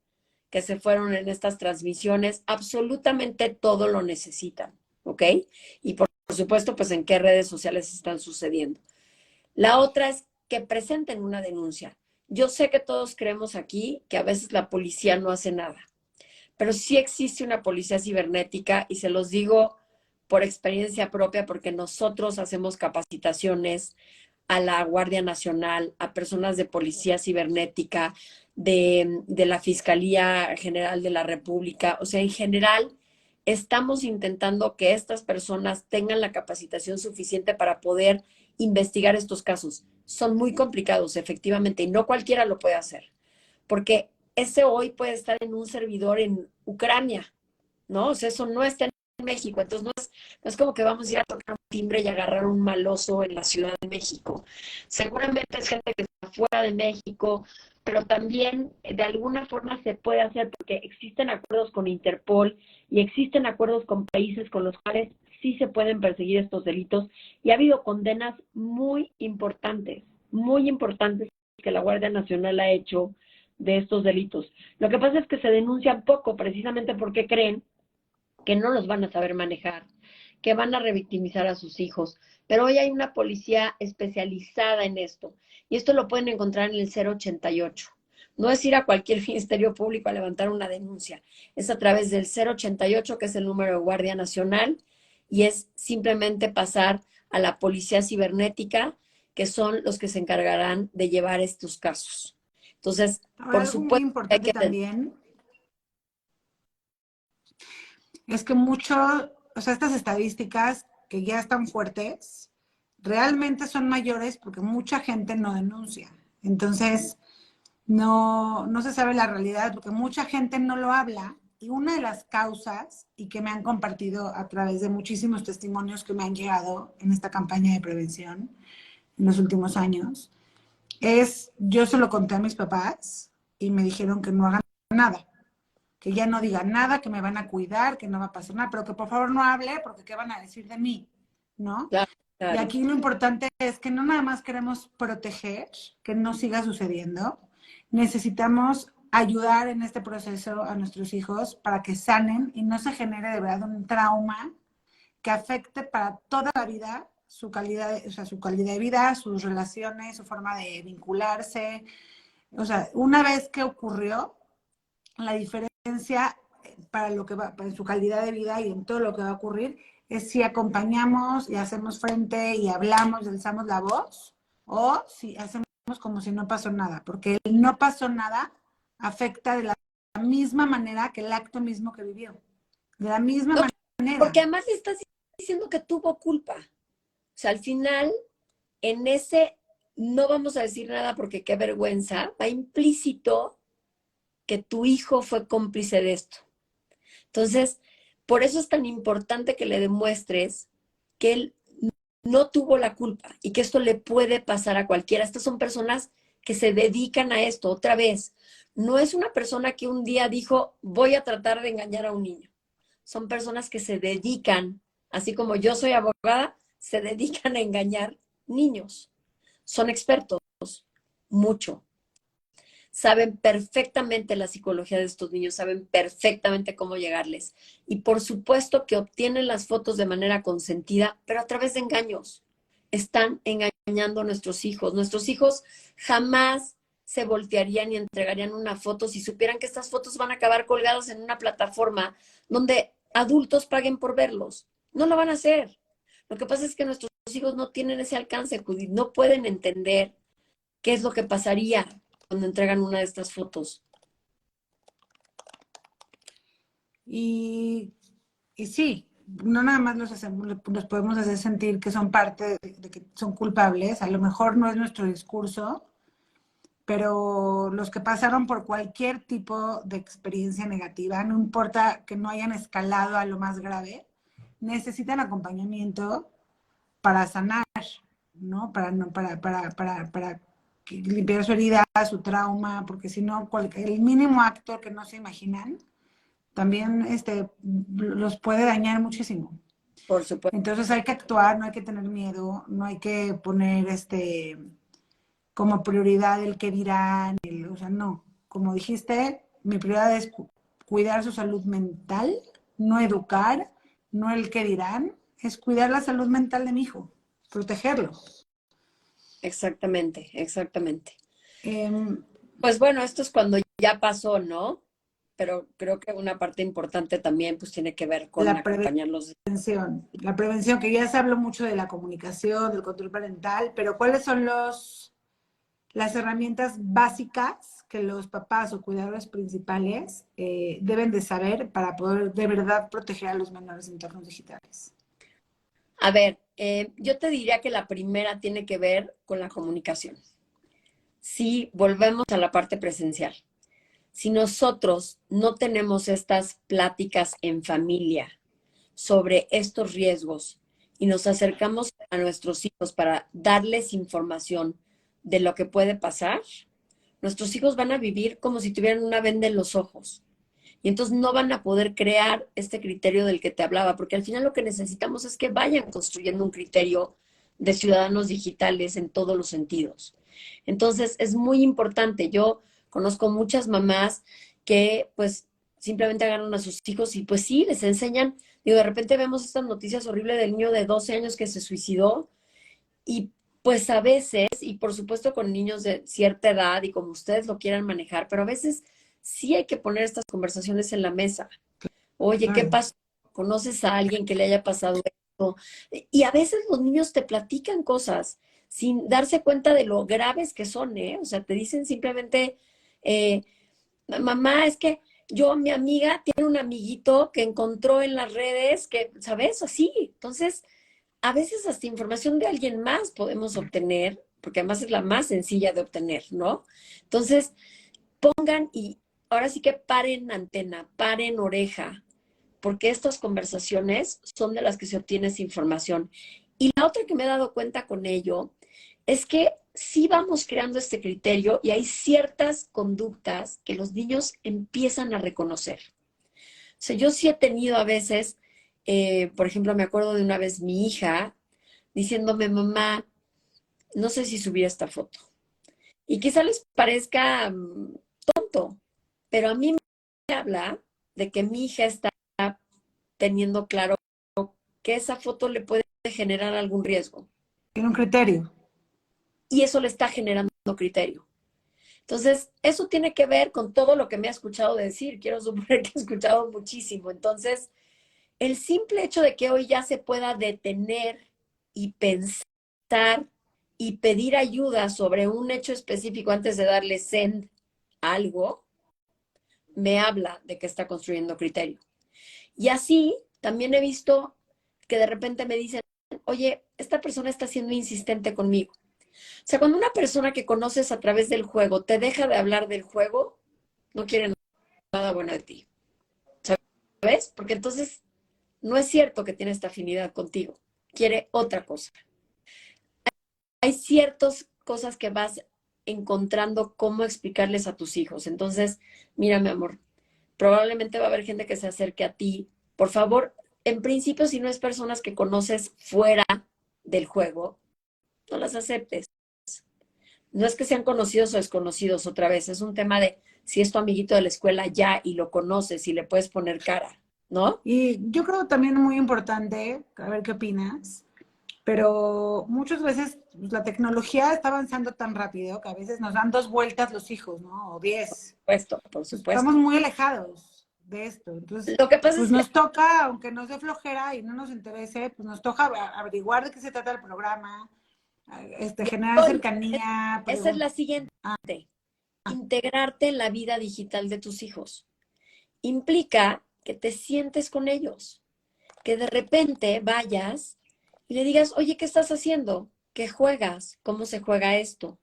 que se fueron en estas transmisiones, absolutamente todo lo necesitan, ¿ok? Y por supuesto, pues en qué redes sociales están sucediendo. La otra es que presenten una denuncia. Yo sé que todos creemos aquí que a veces la policía no hace nada, pero sí existe una policía cibernética y se los digo por experiencia propia, porque nosotros hacemos capacitaciones a la Guardia Nacional, a personas de Policía Cibernética, de la Fiscalía General de la República. O sea, en general, estamos intentando que estas personas tengan la capacitación suficiente para poder investigar estos casos. Son muy complicados, efectivamente, y no cualquiera lo puede hacer, porque ese hoy puede estar en un servidor en Ucrania, ¿no? O sea, eso no está en México, entonces no es como que vamos a ir a tocar un timbre y agarrar un maloso en la Ciudad de México. Seguramente es gente que está fuera de México, pero también de alguna forma se puede hacer porque existen acuerdos con Interpol y existen acuerdos con países con los cuales sí se pueden perseguir estos delitos y ha habido condenas muy importantes que la Guardia Nacional ha hecho de estos delitos. Lo que pasa es que se denuncian poco precisamente porque creen que no los van a saber manejar, que van a revictimizar a sus hijos. Pero hoy hay una policía especializada en esto y esto lo pueden encontrar en el 088. No es ir a cualquier ministerio público a levantar una denuncia, es a través del 088, que es el número de Guardia Nacional, y es simplemente pasar a la policía cibernética, que son los que se encargarán de llevar estos casos. Entonces, Ahora, por algo muy supuesto que hay importante que... también es que o sea, estas estadísticas que ya están fuertes, realmente son mayores porque mucha gente no denuncia. Entonces, no se sabe la realidad porque mucha gente no lo habla. Y una de las causas, y que me han compartido a través de muchísimos testimonios que me han llegado en esta campaña de prevención en los últimos años, yo se lo conté a mis papás y me dijeron que no hagan nada, que ya no digan nada, que me van a cuidar, que no va a pasar nada, pero que por favor no hable porque qué van a decir de mí, ¿no? Claro, Y claro. aquí lo importante es que no nada más queremos proteger, que no siga sucediendo, necesitamos ayudar en este proceso a nuestros hijos para que sanen y no se genere de verdad un trauma que afecte para toda la vida su calidad, o sea, su calidad de vida, sus relaciones, su forma de vincularse. O sea, una vez que ocurrió, la diferencia para lo que va, para su calidad de vida y en todo lo que va a ocurrir, es si acompañamos y hacemos frente y hablamos y alzamos la voz, o si hacemos como si no pasó nada, porque el no pasó nada afecta de la misma manera que el acto mismo que vivió. De la misma No, porque manera. además le estás diciendo que tuvo culpa. O sea, al final, en ese no vamos a decir nada porque qué vergüenza, va implícito que tu hijo fue cómplice de esto. Entonces, por eso es tan importante que le demuestres que él no tuvo la culpa y que esto le puede pasar a cualquiera. Estas son personas que se dedican a esto. Otra vez, no es una persona que un día dijo, voy a tratar de engañar a un niño. Son personas que se dedican, así como yo soy abogada, se dedican a engañar niños. Son expertos, mucho. Saben perfectamente la psicología de estos niños, saben perfectamente cómo llegarles. Y por supuesto que obtienen las fotos de manera consentida, pero a través de engaños. Están engañando a nuestros hijos. Nuestros hijos jamás se voltearían y entregarían una foto si supieran que estas fotos van a acabar colgadas en una plataforma donde adultos paguen por verlos. No lo van a hacer. Lo que pasa es que nuestros hijos no tienen ese alcance, Judith, no pueden entender qué es lo que pasaría cuando entregan una de estas fotos. Y, y sí, no nada más los podemos hacer sentir que son parte de que son culpables, a lo mejor no es nuestro discurso, pero los que pasaron por cualquier tipo de experiencia negativa, no importa que no hayan escalado a lo más grave, necesitan acompañamiento para sanar, ¿no? Para, no, para limpiar su herida, su trauma, porque si no, el mínimo acto que no se imaginan también los puede dañar muchísimo. Por supuesto. Entonces hay que actuar, no hay que tener miedo, no hay que poner como prioridad el que dirán, o sea, no. Como dijiste, mi prioridad es cuidar su salud mental, no educar, no el que dirán, es cuidar la salud mental de mi hijo, protegerlo. Exactamente, exactamente. Eh, Pues bueno, esto es cuando ya pasó, ¿no? pero creo que una parte importante también pues tiene que ver con La acompañarlos. prevención. La prevención, que ya se habló mucho de la comunicación, del control parental, pero ¿cuáles son las herramientas básicas que los papás o cuidadores principales deben de saber para poder de verdad proteger a los menores en entornos digitales? A ver, yo te diría que la primera tiene que ver con la comunicación. Si volvemos a la parte presencial, si nosotros no tenemos estas pláticas en familia sobre estos riesgos y nos acercamos a nuestros hijos para darles información de lo que puede pasar, nuestros hijos van a vivir como si tuvieran una venda en los ojos. Y entonces no van a poder crear este criterio del que te hablaba, porque al final lo que necesitamos es que vayan construyendo un criterio de ciudadanos digitales en todos los sentidos. Entonces es muy importante. Yo conozco muchas mamás que pues simplemente agarran a sus hijos y pues sí, les enseñan. Digo, de repente vemos estas noticias horribles del niño de 12 años que se suicidó y pues a veces, y por supuesto con niños de cierta edad y como ustedes lo quieran manejar, pero a veces sí hay que poner estas conversaciones en la mesa. Oye, ¿qué Claro. pasó? ¿Conoces a alguien que le haya pasado esto? Y a veces los niños te platican cosas sin darse cuenta de lo graves que son, ¿eh? O sea, te dicen simplemente, eh, mamá, es que mi amiga tiene un amiguito que encontró en las redes, que, ¿sabes? Así. Entonces, a veces hasta información de alguien más podemos obtener, porque además es la más sencilla de obtener, ¿no? Entonces, pongan y ahora sí que paren antena, paren oreja, porque estas conversaciones son de las que se obtiene esa información. Y la otra que me he dado cuenta con ello es que sí vamos creando este criterio y hay ciertas conductas que los niños empiezan a reconocer. O sea, yo sí he tenido a veces, por ejemplo, me acuerdo de una vez mi hija diciéndome, mamá, no sé si subí esta foto. Y quizá les parezca tonto, pero a mí me habla de que mi hija está teniendo claro que esa foto le puede generar algún riesgo. Tiene un criterio. Y eso le está generando criterio. Entonces, eso tiene que ver con todo lo que me ha escuchado decir. Quiero suponer que he escuchado muchísimo. Entonces, el simple hecho de que hoy ya se pueda detener y pensar y pedir ayuda sobre un hecho específico antes de darle send a algo, me habla de que está construyendo criterio. Y así también he visto que de repente me dicen, oye, esta persona está siendo insistente conmigo. O sea, cuando una persona que conoces a través del juego te deja de hablar del juego, no quiere nada bueno de ti. ¿Sabes? Porque entonces no es cierto que tiene esta afinidad contigo. Quiere otra cosa. Hay ciertas cosas que vas encontrando cómo explicarles a tus hijos. Entonces, mira, mi amor, probablemente va a haber gente que se acerque a ti. Por favor, en principio, si no es personas que conoces fuera del juego, no las aceptes. No es que sean conocidos o desconocidos otra vez, es un tema de si es tu amiguito de la escuela ya y lo conoces y le puedes poner cara, ¿no? Y yo creo también muy importante, a ver qué opinas, pero muchas veces pues, la tecnología está avanzando tan rápido que a veces nos dan 2 vueltas los hijos, ¿no? O 10. Por Pues, estamos supuesto. muy alejados de esto. Entonces, Lo que pasa pues es que nos toca, aunque nos dé flojera y no nos interese, pues nos toca averiguar de qué se trata el programa, generar hoy, cercanía, esa es la preguntar. siguiente, integrarte en la vida digital de tus hijos. Implica que te sientes con ellos, que de repente vayas y le digas, oye, ¿qué estás haciendo? ¿Qué juegas? ¿Cómo se juega esto?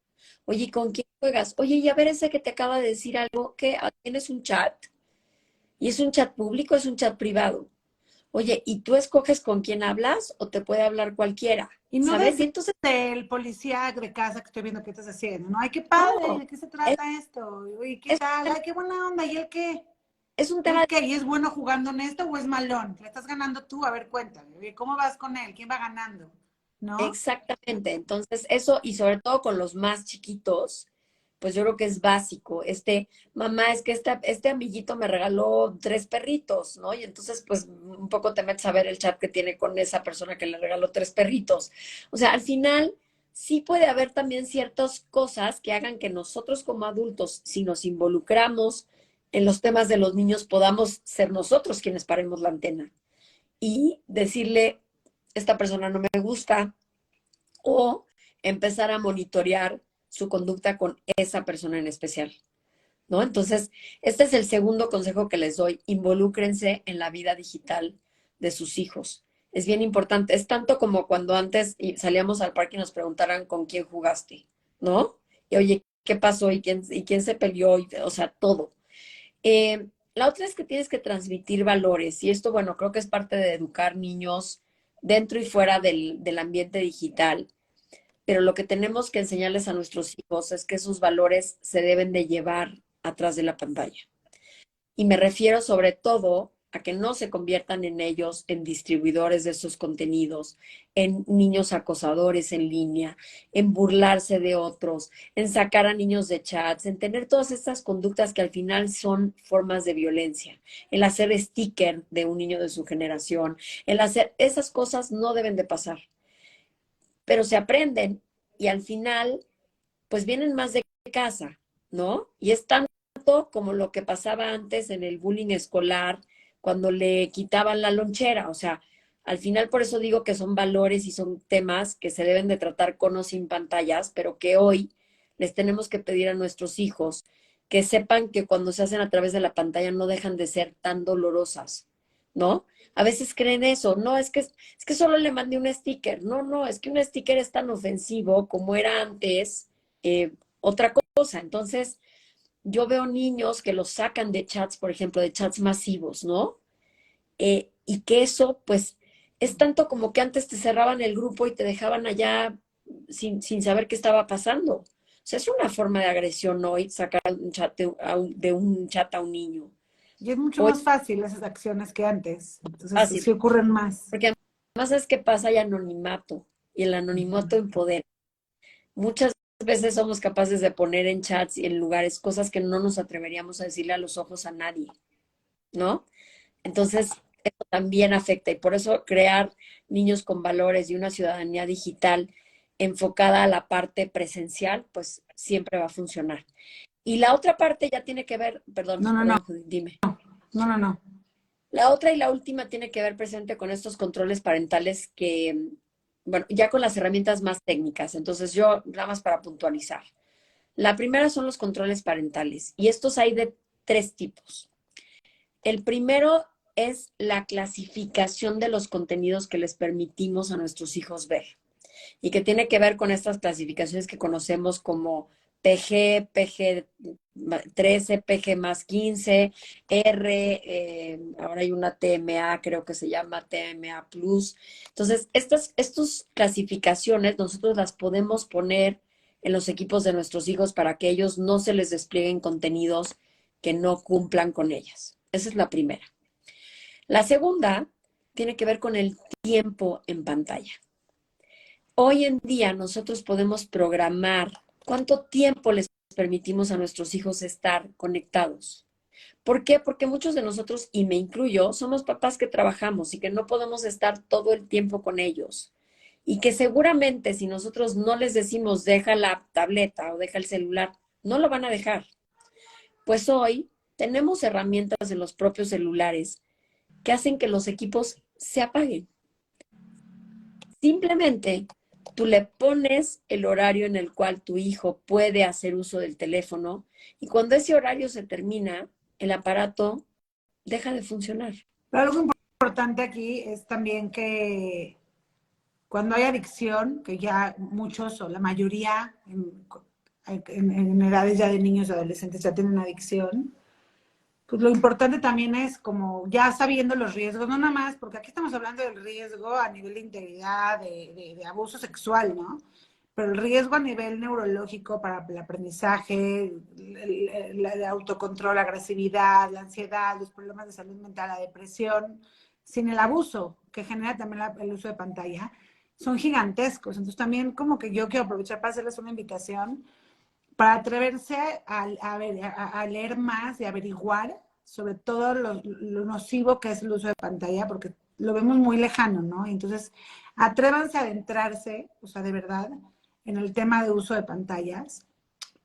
Oye, ¿con quién juegas? Oye, y a ver ese que te acaba de decir algo, que tienes un chat y es un chat público, es un chat privado. Oye, ¿y tú escoges con quién hablas o te puede hablar cualquiera? Y no ¿Sabes? Y desde entonces, el policía de casa que estoy viendo qué estás haciendo, ¿no? Ay, qué padre, no, ¿de qué se es, trata esto? Oye, ¿qué es, tal? Ay, qué buena onda, ¿y el qué? es un ¿Y tema el qué? ¿Y es bueno jugando en esto o es malón? ¿Le estás ganando tú? A ver, cuéntame. Oye, ¿cómo vas con él? ¿Quién va ganando? ¿No? exactamente. Entonces, eso, y sobre todo con los más chiquitos, pues yo creo que es básico. Mamá, es que este amiguito me regaló 3 perritos, ¿no? Y entonces, pues, un poco te metes a ver el chat que tiene con esa persona que le regaló 3 perritos. O sea, al final, sí puede haber también ciertas cosas que hagan que nosotros como adultos, si nos involucramos en los temas de los niños podamos ser nosotros quienes paremos la antena y decirle, esta persona no me gusta, o empezar a monitorear su conducta con esa persona en especial, ¿no? Entonces, este es el segundo consejo que les doy: involúcrense en la vida digital de sus hijos. Es bien importante, es tanto como cuando antes salíamos al parque y nos preguntaran con quién jugaste, ¿no? Y oye, ¿qué pasó? ¿Y quién se peleó? O sea, todo. La otra es que tienes que transmitir valores, y esto, bueno, creo que es parte de educar niños dentro y fuera del ambiente digital, pero lo que tenemos que enseñarles a nuestros hijos es que sus valores se deben de llevar atrás de la pantalla. Y me refiero sobre todo a que no se conviertan en ellos en distribuidores de esos contenidos, en niños acosadores en línea, en burlarse de otros, en sacar a niños de chats, en tener todas estas conductas que al final son formas de violencia, el hacer sticker de un niño de su generación, el hacer esas cosas no deben de pasar, pero se aprenden y al final pues vienen más de casa, ¿no? Y es tanto como lo que pasaba antes en el bullying escolar, cuando le quitaban la lonchera. O sea, al final por eso digo que son valores y son temas que se deben de tratar con o sin pantallas, pero que hoy les tenemos que pedir a nuestros hijos que sepan que cuando se hacen a través de la pantalla no dejan de ser tan dolorosas, ¿no? A veces creen eso, no, es que solo le mandé un sticker, no, no, es que un sticker es tan ofensivo como era antes, otra cosa. Entonces, yo veo niños que los sacan de chats, por ejemplo, de chats masivos, ¿no? Y que eso, pues, es tanto como que antes te cerraban el grupo y te dejaban allá sin saber qué estaba pasando. O sea, es una forma de agresión hoy sacar un chat de un chat a un niño. Y es mucho Hoy más fácil esas acciones que antes. Entonces, es sí fácil, ocurren más. porque además es que pasa, hay anonimato, y el anonimato Ujú. empodera. Muchas veces somos capaces de poner en chats y en lugares cosas que no nos atreveríamos a decirle a los ojos a nadie, ¿no? Entonces, eso también afecta, y por eso crear niños con valores y una ciudadanía digital enfocada a la parte presencial, pues siempre va a funcionar. Y la otra parte ya tiene que ver, No, perdón, no, no, perdón, Judith, dime. no, no, no. La otra y la última tiene que ver presente con estos controles parentales que, bueno, ya con las herramientas más técnicas. Entonces, yo, nada más para puntualizar. La primera son los controles parentales, y estos hay de tres tipos. El primero es la clasificación de los contenidos que les permitimos a nuestros hijos ver, y que tiene que ver con estas clasificaciones que conocemos como PG, PG-13, PG+15, R, ahora hay una TMA, creo que se llama TMA Plus. Entonces, estas clasificaciones nosotros las podemos poner en los equipos de nuestros hijos para que ellos no se les desplieguen contenidos que no cumplan con ellas. Esa es la primera. La segunda tiene que ver con el tiempo en pantalla. Hoy en día nosotros podemos programar cuánto tiempo les permitimos a nuestros hijos estar conectados. ¿Por qué? Porque muchos de nosotros, y me incluyo, somos papás que trabajamos y que no podemos estar todo el tiempo con ellos. Y que seguramente si nosotros no les decimos deja la tableta o deja el celular, no lo van a dejar. Pues hoy tenemos herramientas en los propios celulares que hacen que los equipos se apaguen. Simplemente tú le pones el horario en el cual tu hijo puede hacer uso del teléfono, y cuando ese horario se termina, el aparato deja de funcionar. Pero algo importante aquí es también que cuando hay adicción, que ya muchos o la mayoría en edades ya de niños y adolescentes ya tienen adicción, pues lo importante también es como ya sabiendo los riesgos, no nada más, porque aquí estamos hablando del riesgo a nivel de integridad, de abuso sexual, ¿no? Pero el riesgo a nivel neurológico para el aprendizaje, el autocontrol, la agresividad, la ansiedad, los problemas de salud mental, la depresión, sin el abuso que genera también el uso de pantalla, son gigantescos. Entonces también como que yo quiero aprovechar para hacerles una invitación para atreverse a leer más y averiguar sobre todo lo nocivo que es el uso de pantalla, porque lo vemos muy lejano, ¿no? Entonces, atrévanse a adentrarse, o sea, de verdad, en el tema de uso de pantallas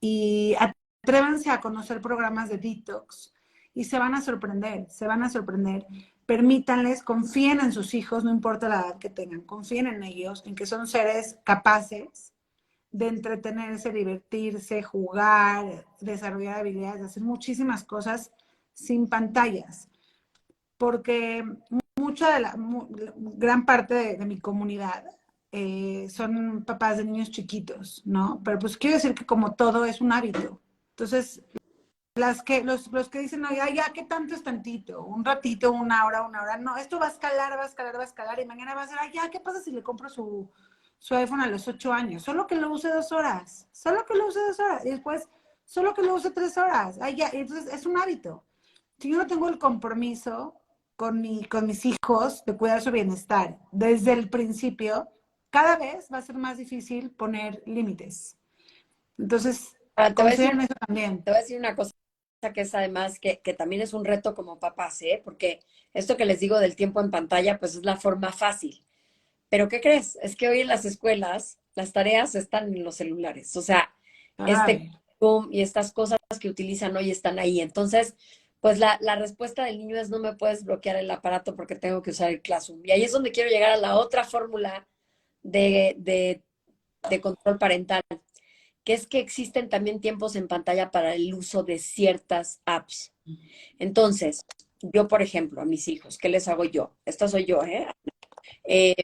y atrévanse a conocer programas de detox y se van a sorprender, se van a sorprender. Permítanles, confíen en sus hijos, no importa la edad que tengan, confíen en ellos, en que son seres capaces de entretenerse, divertirse, jugar, desarrollar habilidades, hacer muchísimas cosas sin pantallas. Porque gran parte de mi comunidad son papás de niños chiquitos, ¿no? Pero pues quiero decir que como todo es un hábito. Entonces, los que dicen, no, ya, ¿qué tanto es tantito? Un ratito, una hora. No, esto va a escalar, va a escalar, va a escalar. Y mañana va a ser, ya, ¿qué pasa si le compro su iPhone a los 8 años? Solo que lo use 2 horas. Solo que lo use 2 horas. Y después, solo que lo use 3 horas. Ya. Entonces, es un hábito. Si yo no tengo el compromiso con mis hijos de cuidar su bienestar desde el principio, cada vez va a ser más difícil poner límites. Entonces, Ahora, confío en eso también. te voy a decir una cosa que es además que también es un reto como papás, ¿eh? Porque esto que les digo del tiempo en pantalla, pues es la forma fácil. Pero ¿qué crees? Es que hoy en las escuelas las tareas están en los celulares. O sea, este Ay, Zoom y estas cosas que utilizan hoy están ahí. Entonces, pues la respuesta del niño es no me puedes bloquear el aparato porque tengo que usar el Classroom. Y ahí es donde quiero llegar a la otra fórmula de control parental, que es que existen también tiempos en pantalla para el uso de ciertas apps. Entonces, yo, por ejemplo, a mis hijos, ¿qué les hago yo? Esta soy yo, ¿eh? Eh,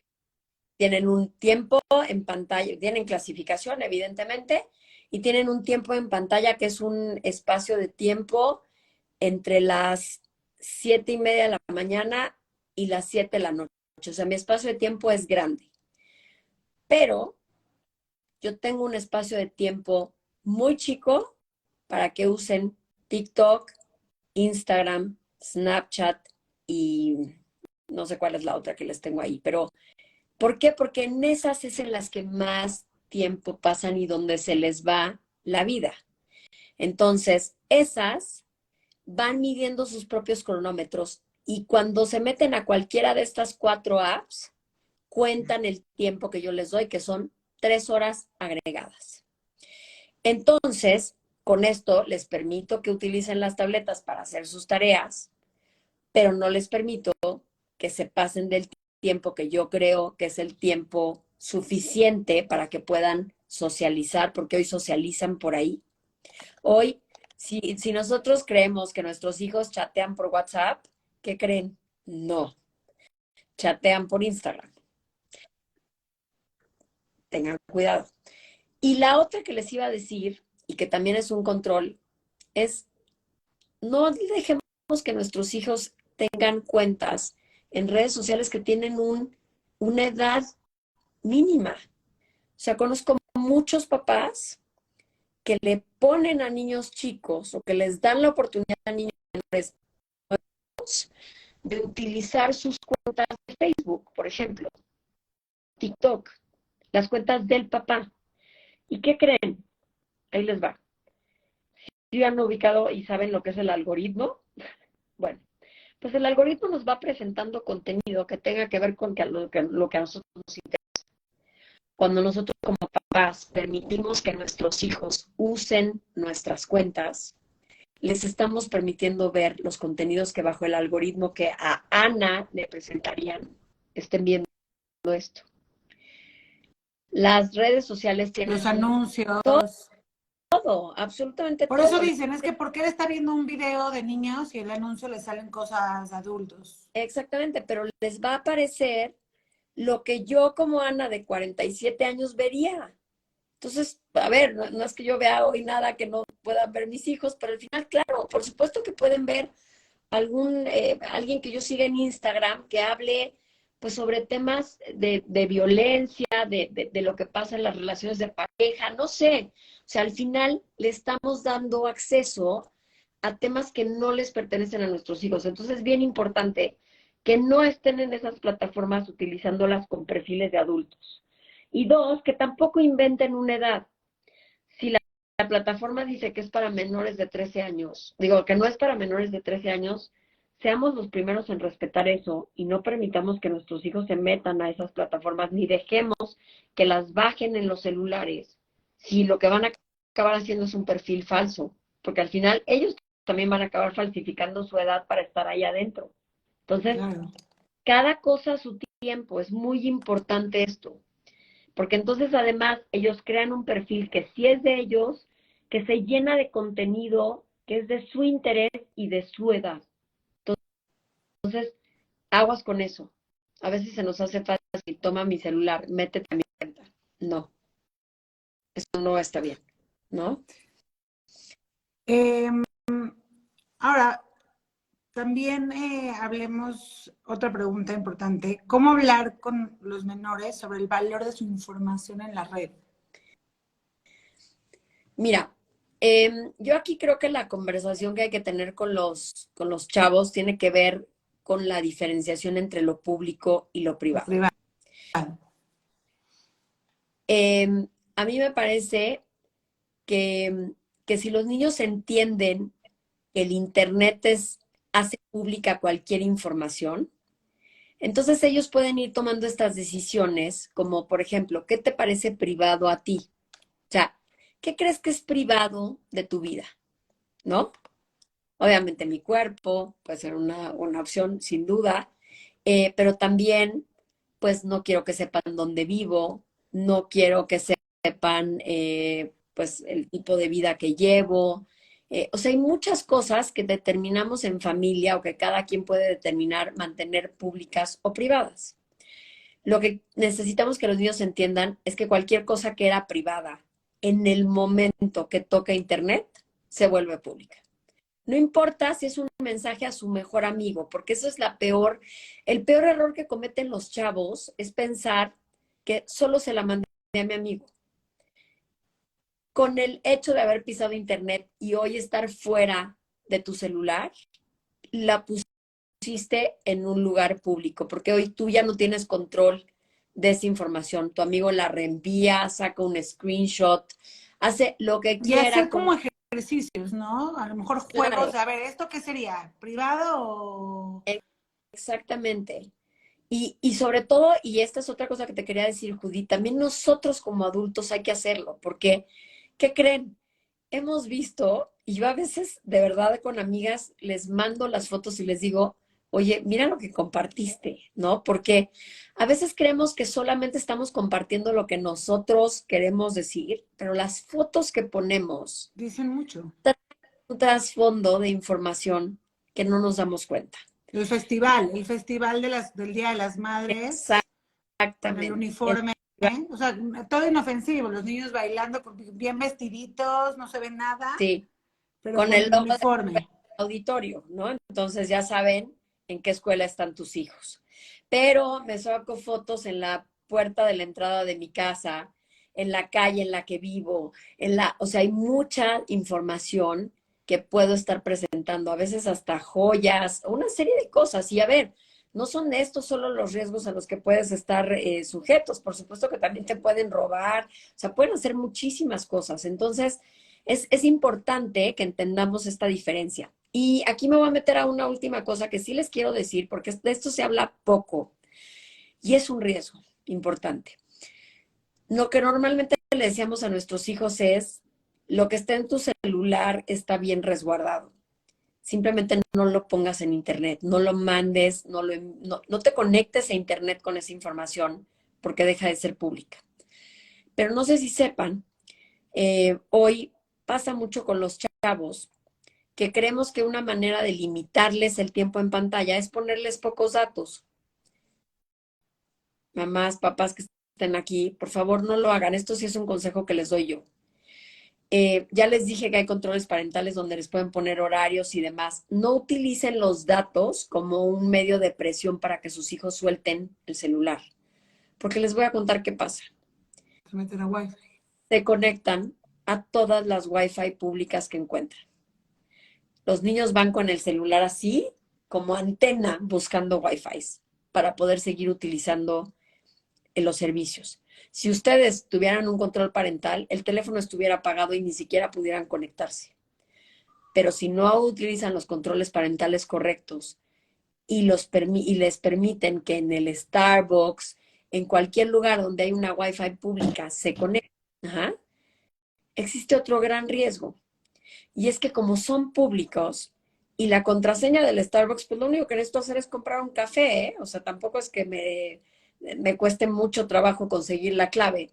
Tienen un tiempo en pantalla, tienen clasificación, evidentemente, y tienen un tiempo en pantalla que es un espacio de tiempo entre las 7:30 de la mañana y las 7 de la noche. O sea, mi espacio de tiempo es grande, pero yo tengo un espacio de tiempo muy chico para que usen TikTok, Instagram, Snapchat y no sé cuál es la otra que les tengo ahí, pero ¿por qué? Porque en esas es en las que más tiempo pasan y donde se les va la vida. Entonces, esas van midiendo sus propios cronómetros y cuando se meten a cualquiera de estas 4 apps, cuentan el tiempo que yo les doy, que son 3 horas agregadas. Entonces, con esto les permito que utilicen las tabletas para hacer sus tareas, pero no les permito que se pasen del tiempo que yo creo que es el tiempo suficiente para que puedan socializar, porque hoy socializan por ahí. Hoy, si nosotros creemos que nuestros hijos chatean por WhatsApp, ¿qué creen? No, chatean por Instagram. Tengan cuidado. Y la otra que les iba a decir, y que también es un control, es no dejemos que nuestros hijos tengan cuentas en redes sociales que tienen una edad mínima. O sea, conozco muchos papás que le ponen a niños chicos o que les dan la oportunidad a niños menores de utilizar sus cuentas de Facebook, por ejemplo, TikTok, las cuentas del papá. ¿Y qué creen? Ahí les va. ¿Sí han ubicado y saben lo que es el algoritmo? Bueno, pues el algoritmo nos va presentando contenido que tenga que ver con lo que a nosotros nos interesa. Cuando nosotros como papás permitimos que nuestros hijos usen nuestras cuentas, les estamos permitiendo ver los contenidos que bajo el algoritmo que a Ana le presentarían estén viendo esto. Las redes sociales tienen los anuncios. todo, absolutamente Por eso todo. dicen, es que ¿por qué él está viendo un video de niños y el anuncio le salen cosas de adultos? Exactamente, pero les va a aparecer lo que yo como Ana de 47 años vería. Entonces, a ver, no es que yo vea hoy nada que no puedan ver mis hijos, pero al final, claro, por supuesto que pueden ver alguien que yo siga en Instagram que hable pues sobre temas de violencia, de lo que pasa en las relaciones de pareja, no sé. O sea, al final le estamos dando acceso a temas que no les pertenecen a nuestros hijos. Entonces es bien importante que no estén en esas plataformas utilizándolas con perfiles de adultos. Y dos, que tampoco inventen una edad. Si la plataforma dice que es para menores de 13 años, digo que no es para menores de 13 años, seamos los primeros en respetar eso y no permitamos que nuestros hijos se metan a esas plataformas ni dejemos que las bajen en los celulares si lo que van a acabar haciendo es un perfil falso, porque al final ellos también van a acabar falsificando su edad para estar ahí adentro. Entonces, Claro. cada cosa a su tiempo, es muy importante esto, porque entonces además ellos crean un perfil que sí es de ellos, que se llena de contenido que es de su interés y de su edad. Entonces, aguas con eso. A veces se nos hace fácil, toma mi celular, métete a mi cuenta. No, eso no está bien, ¿no? Em, ahora, también hablemos, otra pregunta importante, ¿cómo hablar con los menores sobre el valor de su información en la red? Mira, yo aquí creo que la conversación que hay que tener con los chavos tiene que ver con la diferenciación entre lo público y lo Lo privado. privado. A mí me parece que si los niños entienden que el Internet hace pública cualquier información, entonces ellos pueden ir tomando estas decisiones, como por ejemplo, ¿qué te parece privado a ti? O sea, ¿qué crees que es privado de tu vida? ¿No? Obviamente mi cuerpo puede ser una opción, sin duda, pero también, pues no quiero que sepan dónde vivo, no quiero que sepan, pues, el tipo de vida que llevo. O sea, hay muchas cosas que determinamos en familia o que cada quien puede determinar mantener públicas o privadas. Lo que necesitamos que los niños entiendan es que cualquier cosa que era privada, en el momento que toca Internet, se vuelve pública. No importa si es un mensaje a su mejor amigo, porque eso es el peor error que cometen los chavos es pensar que solo se la mandé a mi amigo. Con el hecho de haber pisado internet y hoy estar fuera de tu celular, la pusiste en un lugar público, porque hoy tú ya no tienes control de esa información. Tu amigo la reenvía, saca un screenshot, hace lo que Y quiera hacer con... como ejercicios, ¿no? A lo mejor juegos Claro, de, a ver, ¿esto qué sería? ¿Privado o...? exactamente. Y sobre todo, y esta es otra cosa que te quería decir, Judy, también nosotros como adultos hay que hacerlo, porque, ¿qué creen? Hemos visto, y yo a veces de verdad con amigas les mando las fotos y les digo, oye, mira lo que compartiste, ¿no? Porque a veces creemos que solamente estamos compartiendo lo que nosotros queremos decir, pero las fotos que ponemos Dicen mucho. traen un trasfondo de información que no nos damos cuenta. El festival de del Día de las Madres, con el Exactamente. uniforme, ¿eh? O sea, todo inofensivo, los niños bailando bien vestiditos, no se ve nada, Sí, pero con con el el logo uniforme. auditorio, ¿no? Entonces ya saben en qué escuela están tus hijos. Pero me saco fotos en la puerta de la entrada de mi casa, en la calle en la que vivo, o sea, hay mucha información que puedo estar presentando, a veces hasta joyas, una serie de cosas. Y a ver, no son estos solo los riesgos a los que puedes estar sujetos, por supuesto que también te pueden robar, o sea, pueden hacer muchísimas cosas. Entonces, es importante que entendamos esta diferencia. Y aquí me voy a meter a una última cosa que sí les quiero decir, porque de esto se habla poco y es un riesgo importante. Lo que normalmente le decíamos a nuestros hijos es, lo que está en tu celular está bien resguardado. Simplemente no lo pongas en internet, no lo mandes, no te conectes a internet con esa información porque deja de ser pública. Pero no sé si sepan, hoy pasa mucho con los chavos que creemos que una manera de limitarles el tiempo en pantalla es ponerles pocos datos. Mamás, papás que estén aquí, por favor no lo hagan. Esto sí es un consejo que les doy yo. Ya les dije que hay controles parentales donde les pueden poner horarios y demás. No utilicen los datos como un medio de presión para que sus hijos suelten el celular, porque les voy a contar qué pasa. Se meten a wifi. Se conectan a todas las wifi públicas que encuentran. Los niños van con el celular así, como antena, buscando wifi para poder seguir utilizando los servicios. Si ustedes tuvieran un control parental, el teléfono estuviera apagado y ni siquiera pudieran conectarse. Pero si no utilizan los controles parentales correctos y les permiten que en el Starbucks, en cualquier lugar donde hay una Wi-Fi pública, se conecten, ajá, existe otro gran riesgo. Y es que como son públicos y la contraseña del Starbucks, pues lo único que necesito hacer es comprar un café, ¿eh? O sea, tampoco es que me cueste mucho trabajo conseguir la clave.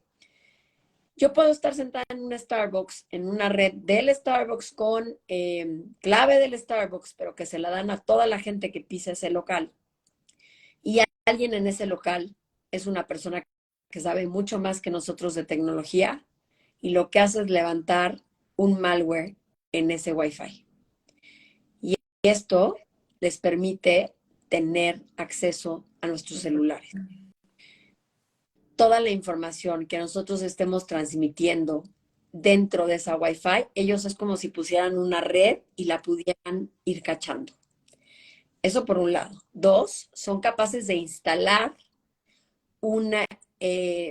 Yo puedo estar sentada en un Starbucks, en una red del Starbucks con clave del Starbucks, pero que se la dan a toda la gente que pisa ese local. Y alguien en ese local es una persona que sabe mucho más que nosotros de tecnología y lo que hace es levantar un malware en ese Wi-Fi. Y esto les permite tener acceso a nuestros celulares. Toda la información que nosotros estemos transmitiendo dentro de esa Wi-Fi, ellos es como si pusieran una red y la pudieran ir cachando. Eso por un lado. Dos, son capaces de instalar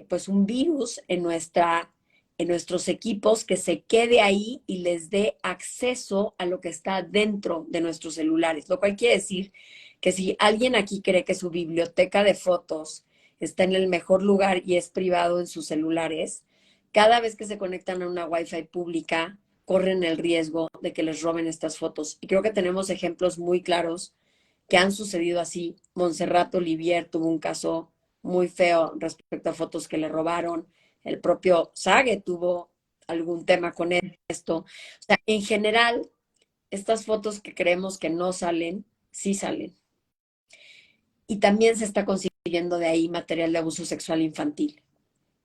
pues un virus en nuestros equipos que se quede ahí y les dé acceso a lo que está dentro de nuestros celulares. Lo cual quiere decir que si alguien aquí cree que su biblioteca de fotos está en el mejor lugar y es privado en sus celulares, cada vez que se conectan a una Wi-Fi pública, corren el riesgo de que les roben estas fotos. Y creo que tenemos ejemplos muy claros que han sucedido así. Montserrat Olivier tuvo un caso muy feo respecto a fotos que le robaron. El propio Sage tuvo algún tema con esto. O sea, en general, estas fotos que creemos que no salen, sí salen. Y también se está consiguiendo de ahí material de abuso sexual infantil.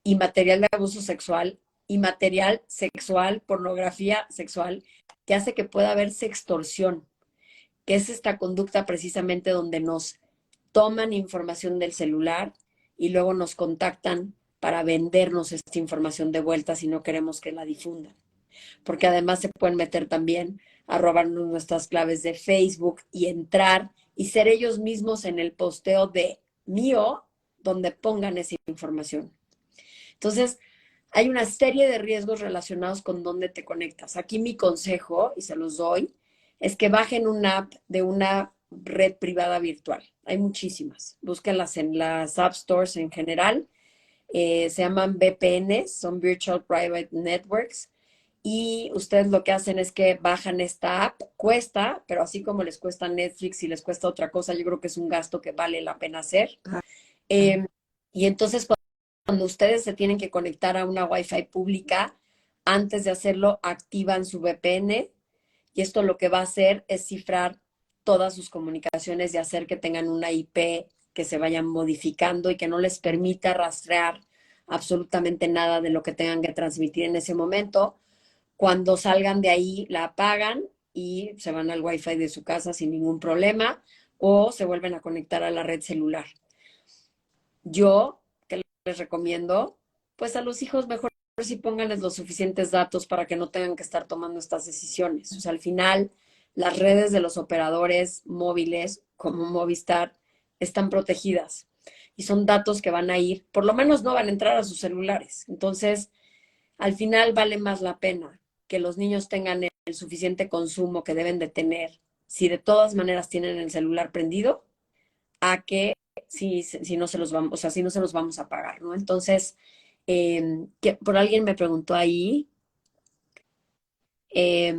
Y material de abuso sexual, y material sexual, pornografía sexual, que hace que pueda haber sextorsión, que es esta conducta precisamente donde nos toman información del celular y luego nos contactan para vendernos esta información de vuelta si no queremos que la difundan. Porque además se pueden meter también a robarnos nuestras claves de Facebook y entrar y ser ellos mismos en el posteo de mío donde pongan esa información. Entonces, hay una serie de riesgos relacionados con dónde te conectas. Aquí mi consejo, y se los doy, es que bajen una app de una red privada virtual. Hay muchísimas. Búsquenlas en las App Stores en general. Se llaman VPNs, son Virtual Private Networks. Y ustedes lo que hacen es que bajan esta app, cuesta, pero así como les cuesta Netflix y les cuesta otra cosa, yo creo que es un gasto que vale la pena hacer. Y entonces cuando ustedes se tienen que conectar a una Wi-Fi pública, antes de hacerlo, activan su VPN y esto lo que va a hacer es cifrar todas sus comunicaciones y hacer que tengan una IP que se vayan modificando y que no les permita rastrear absolutamente nada de lo que tengan que transmitir en ese momento. Cuando salgan de ahí, la apagan y se van al Wi-Fi de su casa sin ningún problema o se vuelven a conectar a la red celular. Yo, que les recomiendo, pues a los hijos mejor si pónganles los suficientes datos para que no tengan que estar tomando estas decisiones. O sea, al final, las redes de los operadores móviles, como Movistar, están protegidas y son datos que van a ir, por lo menos no van a entrar a sus celulares. Entonces, al final vale más la pena que los niños tengan el suficiente consumo que deben de tener, si de todas maneras tienen el celular prendido, a que si no se los vamos, o sea, si no se los vamos a pagar, ¿no? Entonces, que por alguien me preguntó ahí, eh,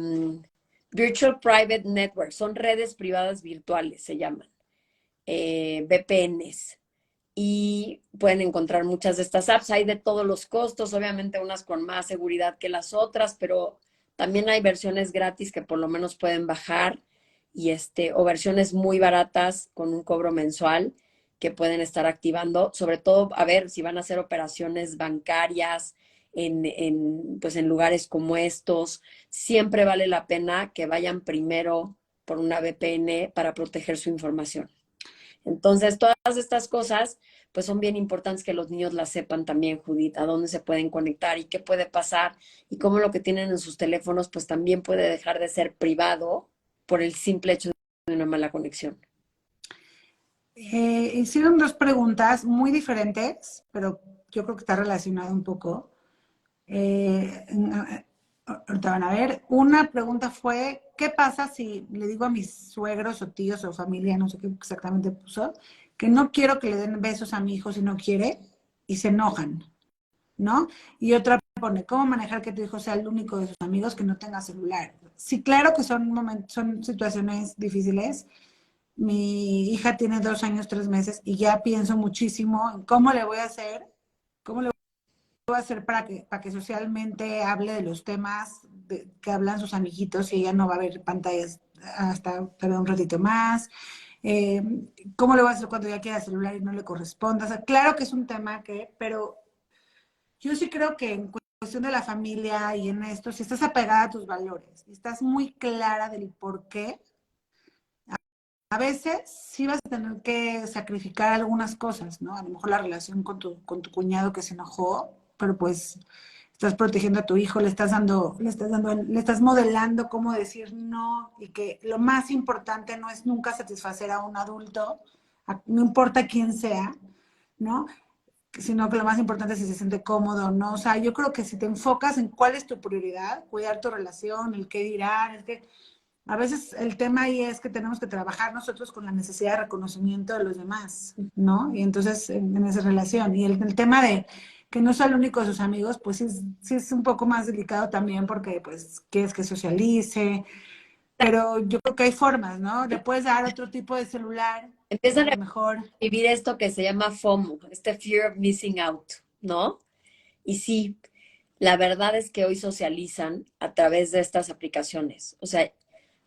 Virtual Private Network, son redes privadas virtuales, se llaman, VPNs. Y pueden encontrar muchas de estas apps. Hay de todos los costos, obviamente unas con más seguridad que las otras, pero también hay versiones gratis que por lo menos pueden bajar y o versiones muy baratas con un cobro mensual que pueden estar activando, sobre todo a ver si van a hacer operaciones bancarias pues en lugares como estos. Siempre vale la pena que vayan primero por una VPN para proteger su información. Entonces, todas estas cosas, pues son bien importantes que los niños las sepan también, Judith, a dónde se pueden conectar y qué puede pasar y cómo lo que tienen en sus teléfonos, pues también puede dejar de ser privado por el simple hecho de una mala conexión. Hicieron dos preguntas muy diferentes, pero yo creo que está relacionado un poco. Ahorita van a ver. Una pregunta fue, ¿qué pasa si le digo a mis suegros o tíos o familia, no sé qué exactamente puso, que no quiero que le den besos a mi hijo si no quiere y se enojan, ¿no? Y otra pone, ¿cómo manejar que tu hijo sea el único de sus amigos que no tenga celular? sí, claro que son momentos, son situaciones difíciles. Mi hija tiene 2 años, 3 meses y ya pienso muchísimo en cómo le voy a hacer, cómo le voy a hacer para que socialmente hable de los temas que hablan sus amiguitos y ella no va a ver pantallas hasta tal vez un ratito más. Eh, ¿Cómo le voy a hacer cuando ya quiera celular y no le corresponda? O sea, claro que es un tema pero yo sí creo que en cuestión de la familia y en esto, si estás apegada a tus valores y estás muy clara del por qué, a veces sí vas a tener que sacrificar algunas cosas, ¿no? A lo mejor la relación con tu cuñado que se enojó, pero pues estás protegiendo a tu hijo, le estás modelando cómo decir no y que lo más importante no es nunca satisfacer a un adulto, no importa quién sea, ¿no? Sino que lo más importante es si se siente cómodo, ¿no? O sea, yo creo que si te enfocas en cuál es tu prioridad, cuidar tu relación, el qué dirán, el qué, a veces el tema ahí es que tenemos que trabajar nosotros con la necesidad de reconocimiento de los demás, ¿no? Y entonces en esa relación. Y el tema de que no sea el único de sus amigos, pues sí es un poco más delicado también porque pues quieres que socialice, pero yo creo que hay formas, ¿no? Le puedes dar otro tipo de celular, a Empiezan lo a mejor. vivir esto que se llama FOMO, este Fear of Missing Out, ¿no? Y sí, la verdad es que hoy socializan a través de estas aplicaciones. O sea,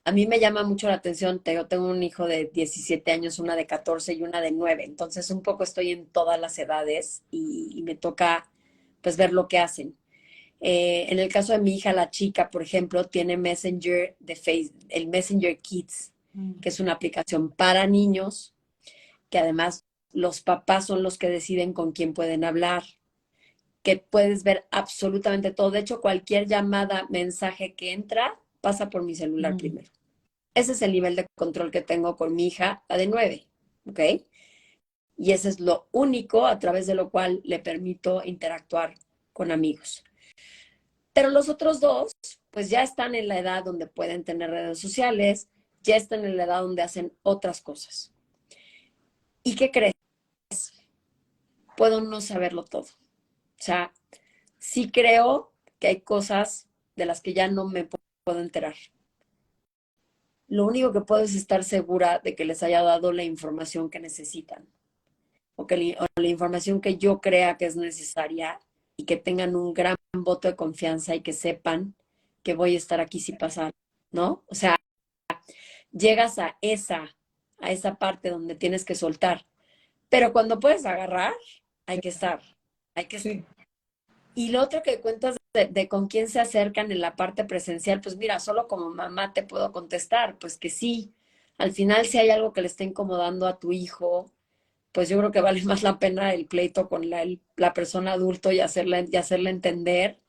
a mí me llama mucho la atención, yo tengo un hijo de 17 años, una de 14 y una de 9. Entonces un poco estoy en todas las edades y me toca pues ver lo que hacen. En el caso de mi hija, la chica, por ejemplo, tiene Messenger de Facebook, el Messenger Kids, que es una aplicación para niños, que además los papás son los que deciden con quién pueden hablar, que puedes ver absolutamente todo. De hecho, cualquier llamada, mensaje que entra, pasa por mi celular primero. Ese es el nivel de control que tengo con mi hija, la de 9, ¿ok? Y ese es lo único a través de lo cual le permito interactuar con amigos. Pero los otros dos, pues ya están en la edad donde pueden tener redes sociales, ya están en la edad donde hacen otras cosas. ¿Y qué crees? Puedo no saberlo todo. O sea, sí creo que hay cosas de las que ya no me puedo enterar. Lo único que puedo es estar segura de que les haya dado la información que necesitan o la información que yo crea que es necesaria y que tengan un gran voto de confianza y que sepan que voy a estar aquí si pasa, ¿no? O sea, llegas a esa parte donde tienes que soltar, pero cuando puedes agarrar, hay que estar, hay que estar. Sí. Y lo otro que cuentas de con quién se acercan en la parte presencial, pues mira, solo como mamá te puedo contestar, pues que sí. Al final, si hay algo que le está incomodando a tu hijo, pues yo creo que vale más la pena el pleito con la persona adulto y hacerle entender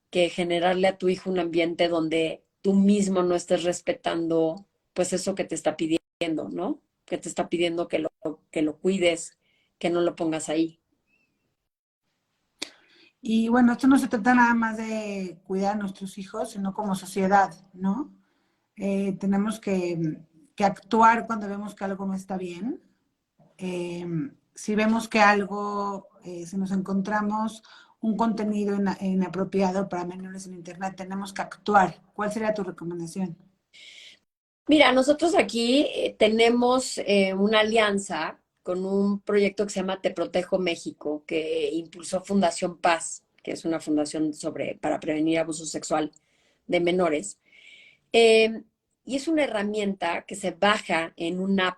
que generarle a tu hijo un ambiente donde tú mismo no estés respetando, pues eso que te está pidiendo, ¿no? Que te está pidiendo que lo cuides, que no lo pongas ahí. Y bueno, esto no se trata nada más de cuidar a nuestros hijos, sino como sociedad, ¿no? Tenemos que actuar cuando vemos que algo no está bien. Eh, si vemos que algo, si nos encontramos un contenido inapropiado para menores en Internet, tenemos que actuar. ¿Cuál sería tu recomendación? Mira, nosotros aquí tenemos una alianza con un proyecto que se llama Te Protejo México, que impulsó Fundación Paz, que es una fundación para prevenir abuso sexual de menores. Eh, y es una herramienta que se baja en una app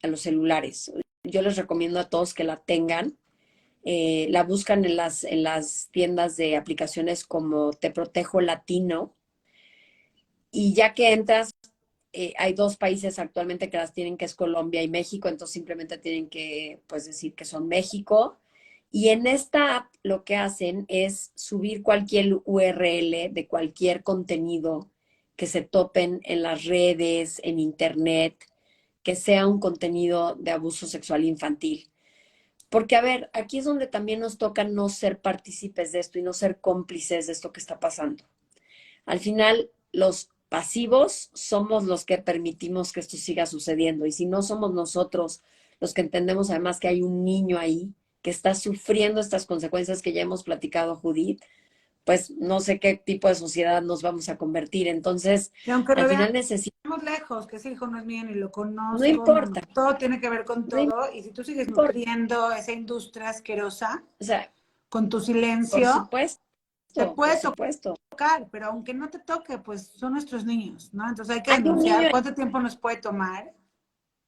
a los celulares. Yo les recomiendo a todos que la tengan. La buscan en las tiendas de aplicaciones como Te Protejo Latino. Y ya que entras, hay dos países actualmente que las tienen, que es Colombia y México, entonces simplemente tienen que pues, decir que son México. Y en esta app lo que hacen es subir cualquier URL de cualquier contenido que se topen en las redes, en internet, que sea un contenido de abuso sexual infantil. Porque, a ver, aquí es donde también nos toca no ser partícipes de esto y no ser cómplices de esto que está pasando. Al final, los pasivos somos los que permitimos que esto siga sucediendo. Y si no somos nosotros los que entendemos además que hay un niño ahí que está sufriendo estas consecuencias que ya hemos platicado, Judith, pues no sé qué tipo de sociedad nos vamos a convertir. Entonces, Y aunque al lo final veamos necesitamos, lejos, que ese hijo no es mío ni lo no conozco, no, no, importa, todo tiene que ver con no todo. Y si tú sigues importa. nutriendo esa industria asquerosa O sea, con tu por silencio, supuesto, te por puede supuesto. tocar, pero aunque no te toque, pues son nuestros niños, ¿no? Entonces hay que Hay un denunciar niño, cuánto tiempo nos puede tomar.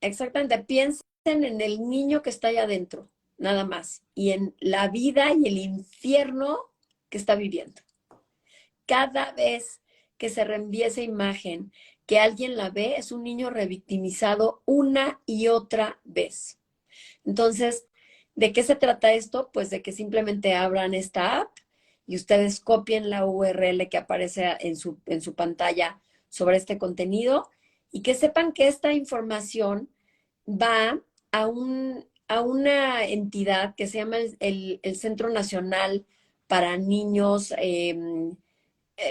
exactamente, piensen en el niño que está allá adentro, nada más, y en la vida y el infierno que está viviendo. Cada vez que se reenvía esa imagen, que alguien la ve, es un niño revictimizado una y otra vez. Entonces, ¿de qué se trata esto? Pues de que simplemente abran esta app y ustedes copien la URL que aparece en su pantalla sobre este contenido y que sepan que esta información va a una entidad que se llama el Centro Nacional para Niños,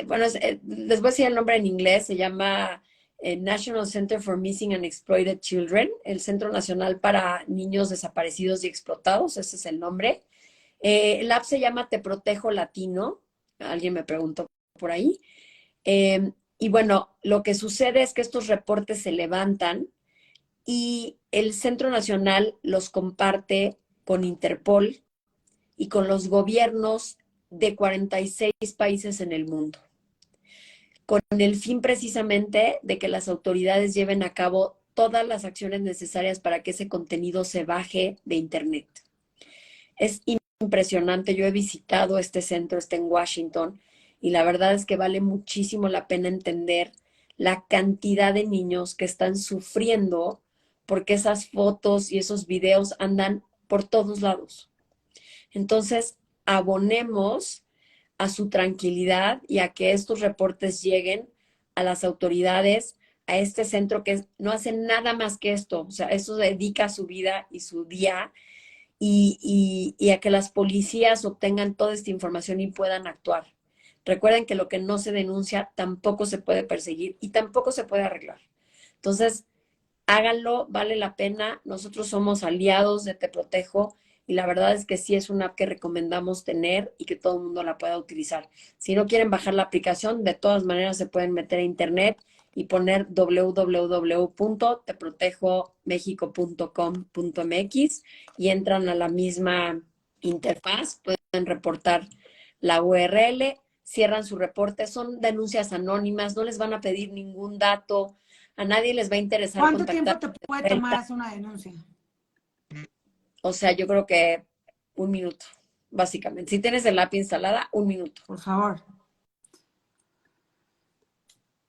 bueno, les voy a decir el nombre en inglés, se llama National Center for Missing and Exploited Children, el Centro Nacional para Niños Desaparecidos y Explotados, ese es el nombre. El app se llama Te Protejo Latino, alguien me preguntó por ahí. Y bueno, lo que sucede es que estos reportes se levantan y el Centro Nacional los comparte con Interpol y con los gobiernos de 46 países en el mundo, con el fin precisamente de que las autoridades lleven a cabo todas las acciones necesarias para que ese contenido se baje de Internet. Es impresionante, yo he visitado este centro, está en Washington, y la verdad es que vale muchísimo la pena entender la cantidad de niños que están sufriendo porque esas fotos y esos videos andan por todos lados. Entonces, abonemos a su tranquilidad y a que estos reportes lleguen a las autoridades, a este centro que no hace nada más que esto, o sea, eso dedica su vida y su día y a que las policías obtengan toda esta información y puedan actuar. Recuerden que lo que no se denuncia tampoco se puede perseguir y tampoco se puede arreglar. Entonces, háganlo, vale la pena. Nosotros somos aliados de Te Protejo y la verdad es que sí es una app que recomendamos tener y que todo el mundo la pueda utilizar. Si no quieren bajar la aplicación, de todas maneras se pueden meter a internet y poner www.teprotejomexico.com.mx y entran a la misma interfaz, pueden reportar la URL, cierran su reporte, son denuncias anónimas, no les van a pedir ningún dato, a nadie les va a interesar ¿Cuánto contactar tiempo te de puede tomar vuelta. hacer una denuncia? O sea, yo creo que un minuto, básicamente. Si tienes el app instalada, un minuto. Por favor.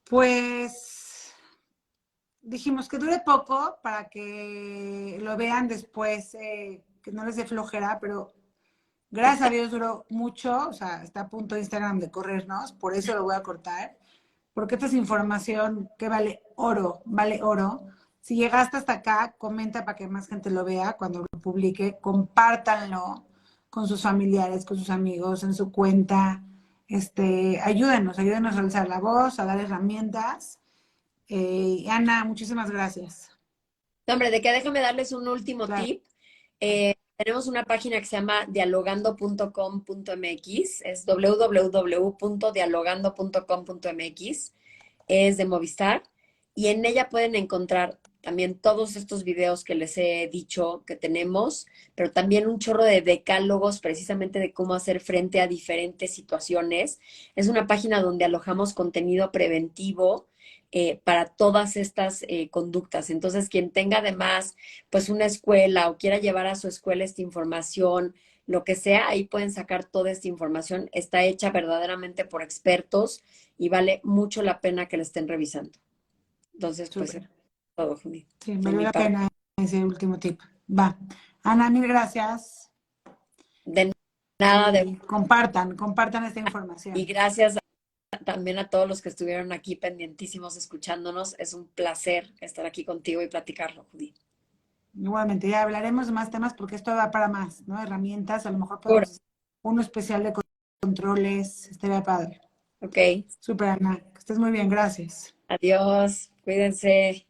Pues dijimos que dure poco para que lo vean después, que no les dé flojera, pero gracias a Dios duró mucho, o sea, está a punto de Instagram de corrernos, por eso lo voy a cortar, porque esta es información que vale oro, vale oro. Si llegaste hasta acá, comenta para que más gente lo vea cuando lo publique, compártanlo con sus familiares, con sus amigos, en su cuenta. Ayúdenos, ayúdenos a alzar la voz, a dar herramientas. Ana, muchísimas gracias. No, hombre, de que déjame darles un último Claro. tip. Tenemos una página que se llama dialogando.com.mx, es www.dialogando.com.mx, es de Movistar, y en ella pueden encontrar también todos estos videos que les he dicho que tenemos, pero también un chorro de decálogos precisamente de cómo hacer frente a diferentes situaciones. Es una página donde alojamos contenido preventivo para todas estas conductas. Entonces, quien tenga además pues una escuela o quiera llevar a su escuela esta información, lo que sea, ahí pueden sacar toda esta información. Está hecha verdaderamente por expertos y vale mucho la pena que la estén revisando. Entonces, pues, Súper. todo, Juli, Sí, de valió mi la parte. pena ese último tip. Va. Ana, mil gracias. De nada, Y compartan esta información. y gracias también a todos los que estuvieron aquí pendientísimos escuchándonos. Es un placer estar aquí contigo y platicarlo, Judy. Igualmente, ya hablaremos de más temas porque esto da para más, ¿no? Herramientas, a lo mejor podemos hacer uno especial de controles, estaría padre. Ok, Súper, Ana, que estés muy bien, gracias. adiós, cuídense.